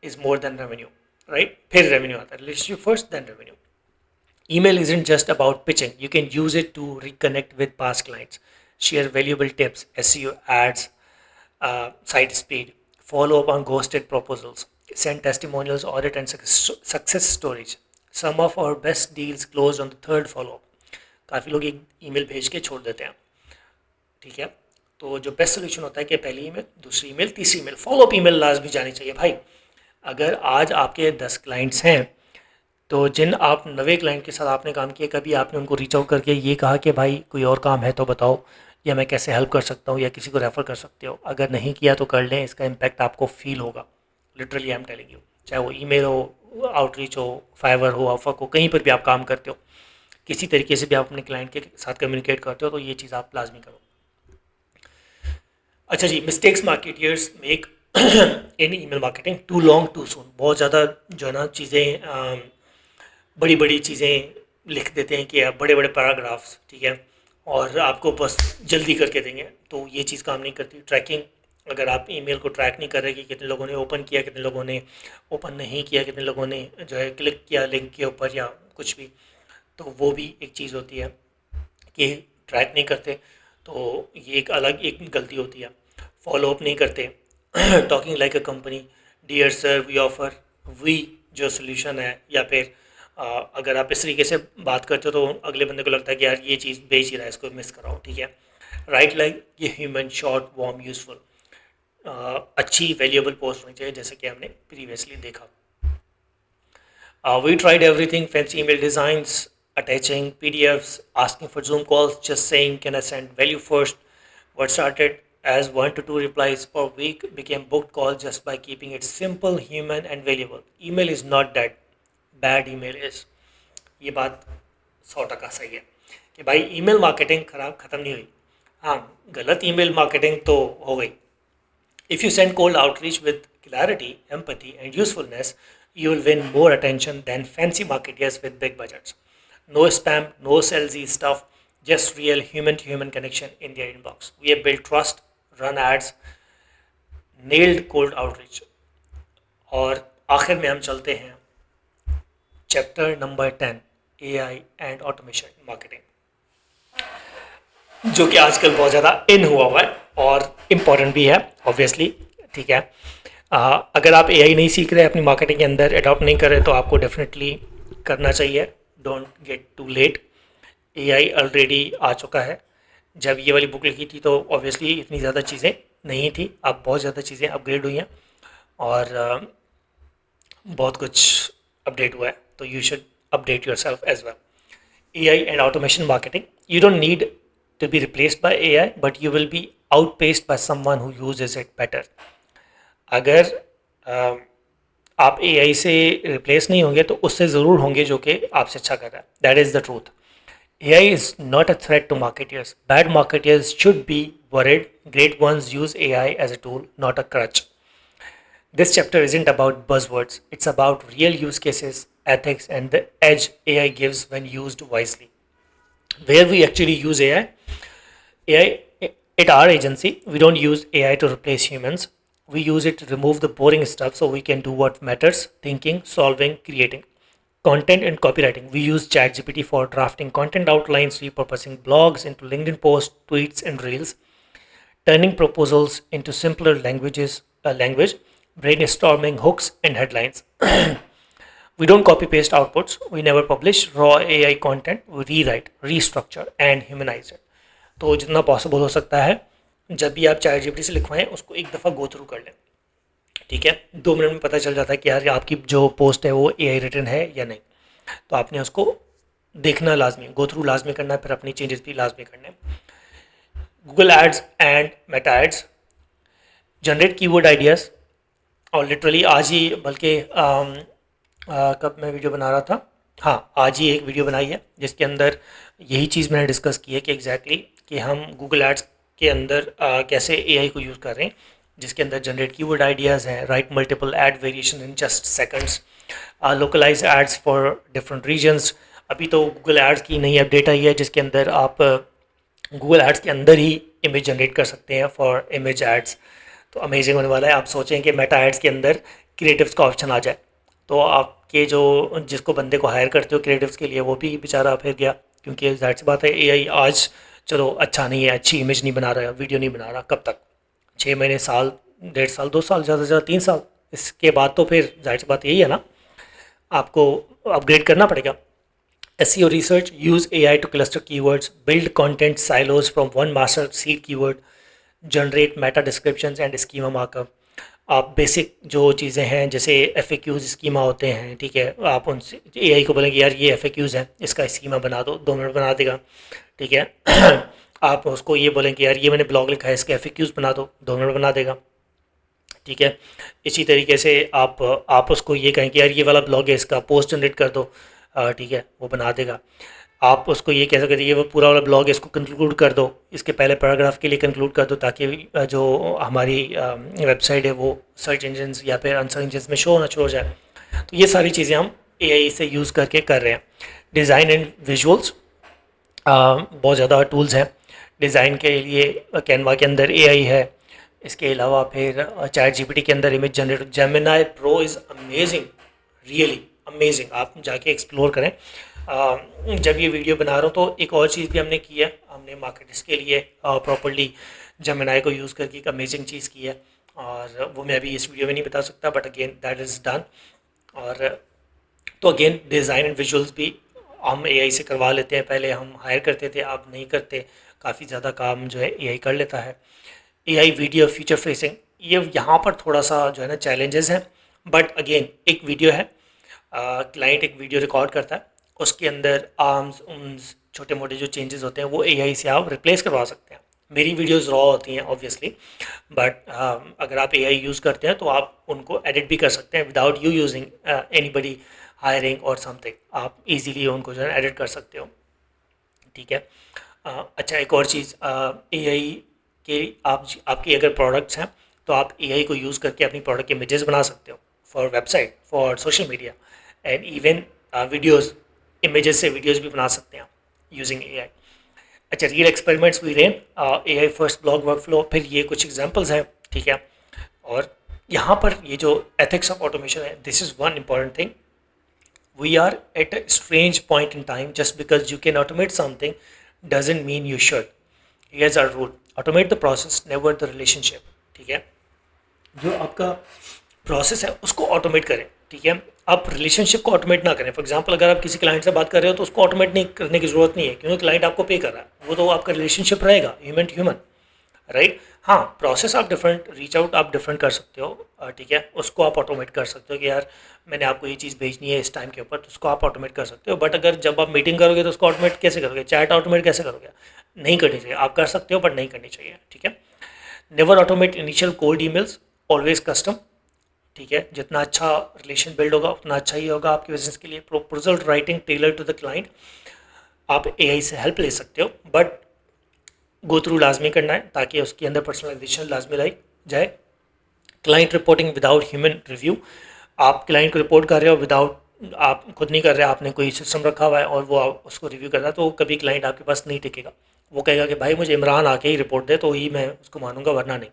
is more than revenue, right. फिर रेवेन्यू आता है, relationship first then revenue. Email isn't just about pitching. You can use it to reconnect with past clients, share valuable tips, SEO ads, site speed, follow up on ghosted proposals, send testimonials, audit, and success stories. Some of our best deals closed on the third follow up. काफ़ी लोग एक ईमेल भेज के छोड़ देते हैं। ठीक है। तो जो बेस्ट सोल्यूशन होता है कि पहली ईमेल, दूसरी ईमेल, तीसरी email, follow up email last भी जानी चाहिए भाई। अगर आज आपके 10 क्लाइंट्स हैं तो जिन आप नवे क्लाइंट के साथ आपने काम किया, कभी आपने उनको रीच आउट करके ये कहा कि भाई कोई और काम है तो बताओ, या मैं कैसे हेल्प कर सकता हूँ, या किसी को रेफ़र कर सकते हो? अगर नहीं किया तो कर लें, इसका इम्पैक्ट आपको फील होगा। Literally I am telling you, चाहे वो ईमेल हो, आउटरीच हो, फाइवर हो, अपवर्क हो, कहीं पर भी आप काम करते हो, किसी तरीके से भी आप अपने क्लाइंट के साथ कम्युनिकेट करते हो, तो ये चीज़ आप लाजमी करो। अच्छा जी, mistakes marketers make in email marketing, too long too soon. बहुत ज़्यादा जो है ना चीज़ें, बड़ी बड़ी चीज़ें लिख देते हैं कि आप बड़े बड़े पैराग्राफ्स, ठीक है, और आपको बस जल्दी करके देंगे, तो ये चीज़ काम नहीं करती। ट्रैकिंग, अगर आप ईमेल को ट्रैक नहीं कर रहे कि कितने लोगों ने ओपन किया, कितने लोगों ने ओपन नहीं किया, कितने लोगों ने जो है क्लिक किया लिंक के ऊपर या कुछ भी, तो वो भी एक चीज़ होती है कि ट्रैक नहीं करते, तो ये एक अलग एक गलती होती है। फॉलो अप नहीं करते, talking like a company, dear sir we offer, we जो सोल्यूशन है, या फिर अगर आप इस तरीके से बात करते हो तो अगले बंदे को लगता है कि यार ये चीज़ बेच ही रहा है, इसको मिस कराओ। ठीक है। राइट लाइक ये ह्यूमन, शॉर्ट, वार्म, यूजफुल। अच्छी वैल्यूएबल पोस्ट होनी चाहिए, जैसे कि हमने प्रीवियसली देखा. We tried everything: fancy email designs, attaching PDFs, asking for Zoom calls, just saying, "Can I send value first?" What started as 1 to 2 replies per week became booked calls just by keeping it simple, human, and valuable. Email is not dead. Bad email is. ये बात 100% सही है कि भाई ईमेल मार्केटिंग खराब ख़त्म नहीं हुई. हाँ, गलत ईमेल मार्केटिंग तो हो गई. If you send cold outreach with clarity, empathy, and usefulness, you will win more attention than fancy marketers with big budgets. No spam, no salesy stuff, just real human to human connection in their inbox. We have built trust, run ads, nailed cold outreach. और आखिर में हम चलते हैं chapter number 10, AI and automation marketing, जो कि आजकल बहुत ज़्यादा इन हुआ है और इम्पॉर्टेंट भी है ऑब्वियसली. ठीक है, अगर आप AI नहीं सीख रहे, अपनी मार्केटिंग के अंदर अडॉप्ट नहीं कर रहे, तो आपको डेफिनेटली करना चाहिए. Don't get too late. AI already आ चुका है. जब ये वाली बुक लिखी थी तो ऑब्वियसली इतनी ज़्यादा चीज़ें नहीं थी. अब बहुत ज़्यादा चीज़ें अपग्रेड हुई हैं और बहुत कुछ अपडेट हुआ है, तो you should update yourself as well. AI and automation marketing. You don't need to be replaced by AI, but you will be outpaced by someone who uses it better. अगर आप AI से रिप्लेस नहीं होंगे तो उससे ज़रूर होंगे जो कि आपसे अच्छा कर रहा है. That is the truth. AI is not a threat to marketers. Bad marketers should be worried. Great ones use AI as a tool, not a crutch. This chapter isn't about buzzwords. It's about real use cases, ethics, and the edge AI gives when used wisely. Where we actually use AI at our agency, we don't use AI to replace humans. We use it to remove the boring stuff so we can do what matters: thinking, solving, creating. Content and copywriting. We use ChatGPT for drafting content outlines, repurposing blogs into LinkedIn posts, tweets, and reels, turning proposals into simpler language, brainstorming hooks and headlines. We don't copy paste outputs. We never publish raw AI content. We rewrite, restructure, and humanize it. तो जितना पॉसिबल हो सकता है, जब भी आप चैट जीपीटी से लिखवाएं, उसको एक दफ़ा गो थ्रू कर लें. ठीक है, 2 मिनट में पता चल जाता है कि यार आपकी जो पोस्ट है वो AI रिटन है या नहीं. तो आपने उसको देखना लाजमी, गो थ्रू लाजमी करना है, फिर अपनी चेंजेस भी लाजमी करने. Google ads and Meta ads. Generate keyword ideas. और लिटरली आज ही, बल्कि कब मैं वीडियो बना रहा था, हाँ आज ही एक वीडियो बनाई है जिसके अंदर यही चीज़ मैंने डिस्कस की है कि एग्जैक्टली कि हम गूगल एड्स के अंदर कैसे AI को यूज़ कर रहे हैं, जिसके अंदर जनरेट कीवर्ड आइडियाज़ हैं, right multiple ad variation in just seconds, localize ads for different regions. अभी तो गूगल एड्स की नई अपडेट आई है जिसके अंदर आप गूगल एड्स के अंदर ही इमेज जनरेट कर सकते हैं फॉर इमेज एड्स. तो अमेजिंग होने वाला है. आप सोचें कि मेटा एड्स के अंदर क्रिएटिव्स का ऑप्शन आ जाए, तो आपके जो जिसको बंदे को हायर करते हो क्रिएटिव्स के लिए, वो भी बेचारा फिर गया, क्योंकि जाहिर सी बात है AI आज चलो अच्छा नहीं है, अच्छी इमेज नहीं बना रहा, वीडियो नहीं बना रहा. कब तक? 6 महीने, साल, 1.5 साल, 2 साल, ज़्यादा से ज़्यादा 3 साल. इसके बाद तो फिर जाहिर सी बात यही है ना, आपको अपग्रेड करना पड़ेगा. SEO research. Use AI to cluster keywords, build content silos from one master seed keyword, generate meta descriptions and schema markup. आप बेसिक जो चीज़ें हैं जैसे FAQs स्कीमा होते हैं, ठीक है, आप उनसे AI को बोलेंगे यार ये FAQs हैं, इसका स्कीमा बना दो, 2 मिनट बना देगा. ठीक है. आप उसको ये बोलेंगे यार ये मैंने ब्लॉग लिखा है, इसके FAQs बना दो, 2 मिनट बना देगा. ठीक है. इसी तरीके से आप उसको ये कहें कि यार ये वाला ब्लॉग है, इसका पोस्ट जनरेट कर दो, ठीक है, वो बना देगा. आप उसको ये कह सकते हैं ये वो पूरा वाला ब्लॉग है, इसको कंक्लूड कर दो, इसके पहले पैराग्राफ के लिए कंक्लूड कर दो, ताकि जो हमारी वेबसाइट है वो सर्च इंजन या फिर आंसर इंजन में शो होना शुरू हो जाए. तो ये सारी चीज़ें हम AI से यूज़ करके कर रहे हैं. Design and visuals. बहुत ज़्यादा टूल्स हैं डिज़ाइन के लिए. कैनवा के अंदर AI है. इसके अलावा फिर चैट जीपीटी के अंदर image generator Gemini pro is amazing, really amazing. आप जाके एक्सप्लोर करें. जब ये वीडियो बना रहा हूँ तो एक और चीज़ भी हमने की है, हमने मार्केटर्स के लिए प्रॉपर्ली जेमिनी को यूज़ करके एक अमेजिंग चीज़ की है, और वो मैं अभी इस वीडियो में नहीं बता सकता, but again that is done. और तो अगेन डिज़ाइन एंड विजुअल्स भी हम AI से करवा लेते हैं. पहले हम हायर करते थे, अब नहीं करते. काफ़ी ज़्यादा काम जो है AI कर लेता है. AI video feature facing. ये यहाँ पर थोड़ा सा जो है ना चैलेंजेस हैं, बट अगेन एक वीडियो है, क्लाइंट एक वीडियो रिकॉर्ड करता है, उसके अंदर आर्म्स उम्स छोटे मोटे जो चेंजेस होते हैं वो एआई से आप रिप्लेस करवा सकते हैं। मेरी वीडियोस रॉ होती हैं ऑब्वियसली, बट अगर आप एआई यूज़ करते हैं तो आप उनको एडिट भी कर सकते हैं without you using anybody hiring और समथिंग। आप इजीली उनको जो है एडिट कर सकते हो, ठीक है। अच्छा, एक और चीज़, एआई के आपकी अगर प्रोडक्ट्स हैं तो आप एआई को यूज़ करके अपनी प्रोडक्ट इमेजेस बना सकते हो for website, for social media, and even videos, images से वीडियोस भी बना सकते हैं आप यूजिंग एआई। अच्छा, real experiments we ran AI first blog workflow, फिर ये कुछ एग्जांपल्स हैं, ठीक है। और यहाँ पर ये जो एथिक्स ऑफ ऑटोमेशन है, this is one important thing. We are at a strange point in time. Just because you can automate something doesn't mean you should. Here's our rule: automate the process, never the relationship. ठीक है, जो आपका प्रोसेस है उसको ऑटोमेट करें, ठीक है। आप रिलेशनशिप को ऑटोमेट ना करें। फॉर एग्जांपल, अगर आप किसी क्लाइंट से बात कर रहे हो तो उसको ऑटोमेट नहीं करने की ज़रूरत नहीं है, क्योंकि क्लाइंट आपको पे कर रहा है, वो तो आपका रिलेशनशिप रहेगा ह्यूमन टू ह्यूमन, राइट। हाँ, प्रोसेस आप डिफरेंट, रीच आउट आप डिफरेंट कर सकते हो, ठीक है, उसको आप ऑटोमेट कर सकते हो कि यार मैंने आपको ये चीज़ भेजनी है इस टाइम के ऊपर, तो उसको आप ऑटोमेट कर सकते हो। बट अगर जब आप मीटिंग करोगे तो उसको ऑटोमेट कैसे करोगे, चैट ऑटोमेट कैसे करोगे? नहीं करनी चाहिए। आप कर सकते हो बट नहीं करनी चाहिए, ठीक है। Never automate initial cold emails, always custom, ठीक है। जितना अच्छा रिलेशन बिल्ड होगा उतना अच्छा ही होगा आपके बिजनेस के लिए। Proposal writing tailor to the client, आप एआई से हेल्प ले सकते हो, बट गो थ्रू लाजमी करना है ताकि उसके अंदर पर्सनलाइजेशन लाजमी लाई जाए। Client reporting without human review, आप क्लाइंट को रिपोर्ट कर रहे हो विदाउट, आप खुद नहीं कर रहे, आपने कोई सिस्टम रखा हुआ है और वो उसको रिव्यू कर रहा है, तो कभी क्लाइंट आपके पास नहीं टिकेगा। वो कहेगा कि भाई मुझे इमरान आके ही रिपोर्ट दे तो ही मैं उसको मानूंगा, वरना नहीं।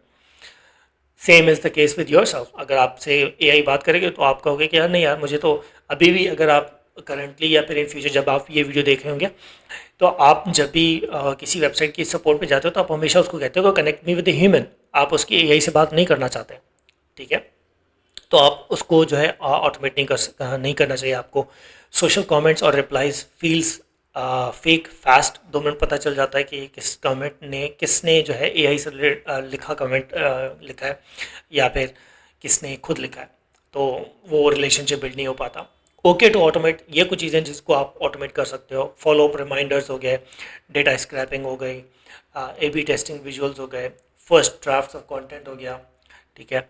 Same is the case with your self. अगर आपसे एआई बात करेंगे तो आप कहोगे कि यार नहीं यार, मुझे तो अभी भी, अगर आप करंटली या फिर इन फ्यूचर जब आप ये वीडियो देख रहे होंगे, तो आप जब भी किसी वेबसाइट की सपोर्ट पे जाते हो तो आप हमेशा उसको कहते हो कि connect me with the human. आप उसकी एआई से बात नहीं करना चाहते, ठीक है। तो आप उसको जो है ऑटोमेट नहीं करना चाहिए आपको। सोशल कमेंट्स और replies feels fake fast, 2 minute पता चल जाता है कि किस कमेंट ने, किसने जो है एआई से लिखा कमेंट लिखा है या फिर किसने खुद लिखा है, तो वो रिलेशनशिप बिल्ड नहीं हो पाता। ओके टू ऑटोमेट, ये कुछ चीज़ें जिसको आप ऑटोमेट कर सकते हो। फॉलो अप रिमाइंडर्स हो गए, डेटा स्क्रैपिंग हो गई, ए बी टेस्टिंग विजुअल्स हो गए, फर्स्ट ड्राफ्ट ऑफ कंटेंट हो गया, ठीक है।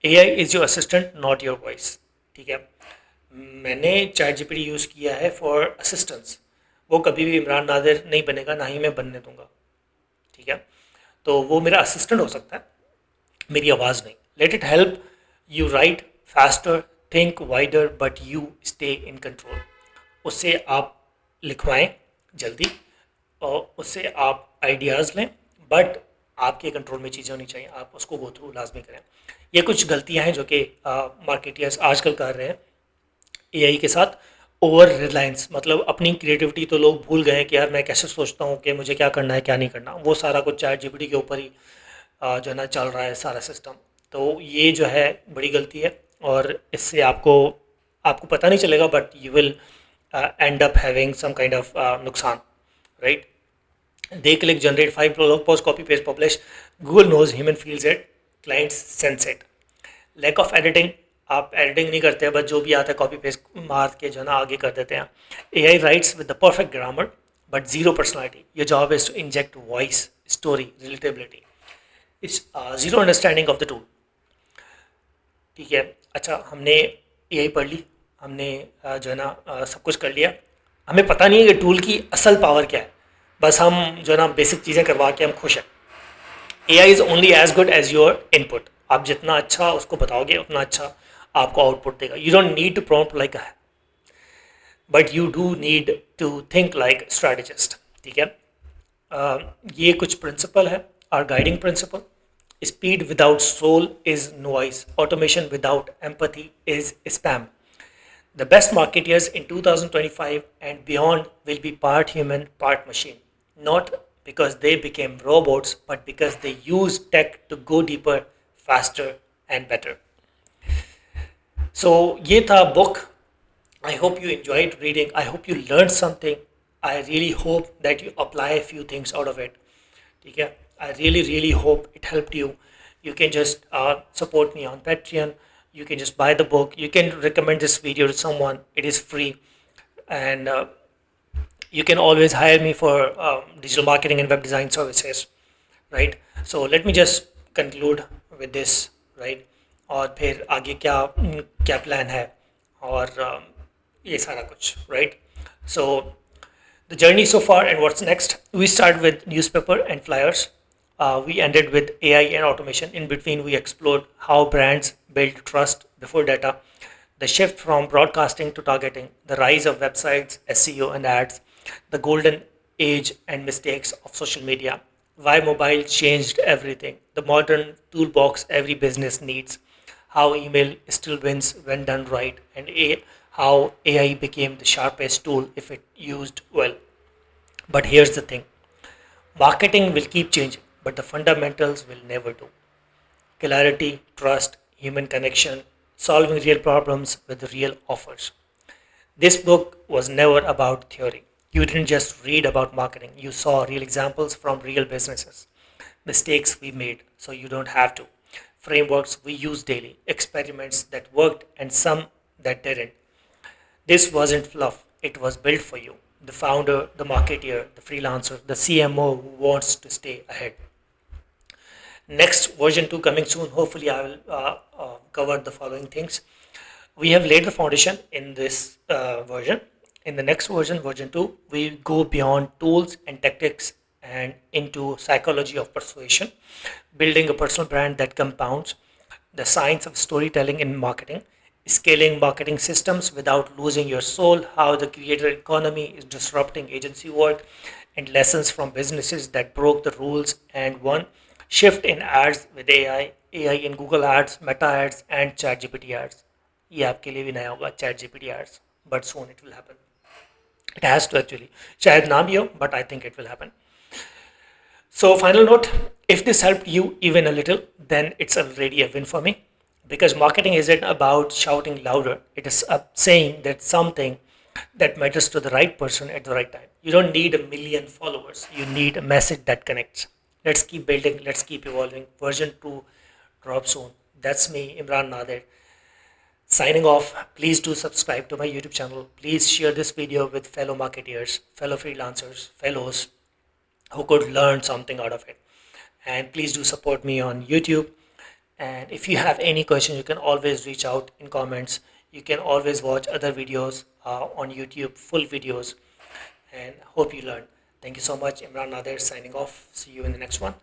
AI is your assistant not your voice, ठीक है। मैंने चैट जीपीटी यूज़ किया है फॉर असिस्टेंस, वो कभी भी इमरान नादिर नहीं बनेगा, ना ही मैं बनने दूंगा, ठीक है। तो वो मेरा असिस्टेंट हो सकता है, मेरी आवाज़ नहीं। Let it help you right faster, think wider, but you stay in control. उससे आप लिखवाएं जल्दी और उससे आप आइडियाज़ लें, बट आपके कंट्रोल में चीज़ें होनी चाहिए, आप उसको गो थ्रू लाजमी करें। ये कुछ गलतियां हैं जो कि मार्केटियर्स आजकल कर रहे हैं एआई के साथ। ओवर रिलायंस, मतलब अपनी क्रिएटिविटी तो लोग भूल गए हैं कि यार मैं कैसे सोचता हूँ कि मुझे क्या करना है क्या नहीं करना, वो सारा कुछ चैट जीपीटी के ऊपर ही जो है ना चल रहा है सारा सिस्टम। तो ये जो है बड़ी गलती है, और इससे आपको आपको पता नहीं चलेगा, but you will end up having some kind of नुकसान, right. They click generate 5 blog post, copy paste publish, Google knows human feels it, clients sense it. Lack of editing, आप एडिटिंग नहीं करते हैं, बस जो भी आता है कॉपी पेस्ट मार के जो है ना आगे कर देते हैं। AI writes with the perfect grammar but zero personality, your job is to inject voice, story, relatability, it's zero understanding of the tool, ठीक है। अच्छा, हमने एआई पढ़ ली, हमने जो है ना सब कुछ कर लिया, हमें पता नहीं है कि टूल की असल पावर क्या है, बस हम जो है ना बेसिक चीज़ें करवा के हम खुश हैं। AI is only as good as your input, आप जितना अच्छा उसको बताओगे उतना अच्छा आपको आउटपुट देगा। You don't need to prompt like, but you do need to think like strategist, ठीक है। ये कुछ प्रिंसिपल है, are guiding principle. Speed without soul is noise, automation without empathy is spam. The best marketeers in 2025 and beyond will be part human, part machine. Not because they became robots, but because they use tech to go deeper, faster, and better. So, ये था book. I hope you enjoyed reading. I hope you learned something. I really hope that you apply a few things out of it. ठीक है? I really hope it helped you. You can just support me on Patreon. You can just buy the book. You can recommend this video to someone. It is free. And you can always hire me for digital marketing and web design services, right? So let me just conclude with this, right? और फिर आगे क्या क्या प्लान है और ये सारा कुछ, right? So the journey so far and what's next. We start with newspaper and flyers. We ended with AI and automation. In between, we explored how brands build trust before data, the shift from broadcasting to targeting, the rise of websites, SEO, and ads, the golden age and mistakes of social media, why mobile changed everything, the modern toolbox every business needs, how email still wins when done right, and how AI became the sharpest tool if it used well. But here's the thing, marketing will keep changing, but the fundamentals will never do. Clarity, trust, human connection, solving real problems with real offers. This book was never about theory. You didn't just read about marketing, you saw real examples from real businesses, mistakes we made so you don't have to, frameworks we use daily, experiments that worked and some that didn't. This wasn't fluff, it was built for you. The founder, the marketeer, the freelancer, the CMO who wants to stay ahead. Next version 2 coming soon. Hopefully, I will cover the following things. We have laid the foundation in this version. In the next version, version 2, we go beyond tools and tactics and into psychology of persuasion, building a personal brand that compounds, the science of storytelling in marketing, scaling marketing systems without losing your soul, how the creator economy is disrupting agency world, and lessons from businesses that broke the rules and won, shift in ads with AI in Google Ads, Meta Ads, and ChatGPT ads. ये आपके लिए भी नया होगा ChatGPT ads, but soon it will happen. It has to actually. शायद ना भी हो, but I think it will happen. So, final note, if this helped you even a little, then it's already a win for me. Because marketing isn't about shouting louder, it is saying that something that matters to the right person at the right time. You don't need a million followers, you need a message that connects. Let's keep building, let's keep evolving. Version 2 drop soon. That's me, Imran Nadir. Signing off, please do subscribe to my YouTube channel. Please share this video with fellow marketeers, fellow freelancers, fellows who could learn something out of it. And please do support me on YouTube. And if you have any questions, you can always reach out in comments. You can always watch other videos on YouTube, full videos, and hope you learn. Thank you so much. Imran Nadir signing off. See you in the next one.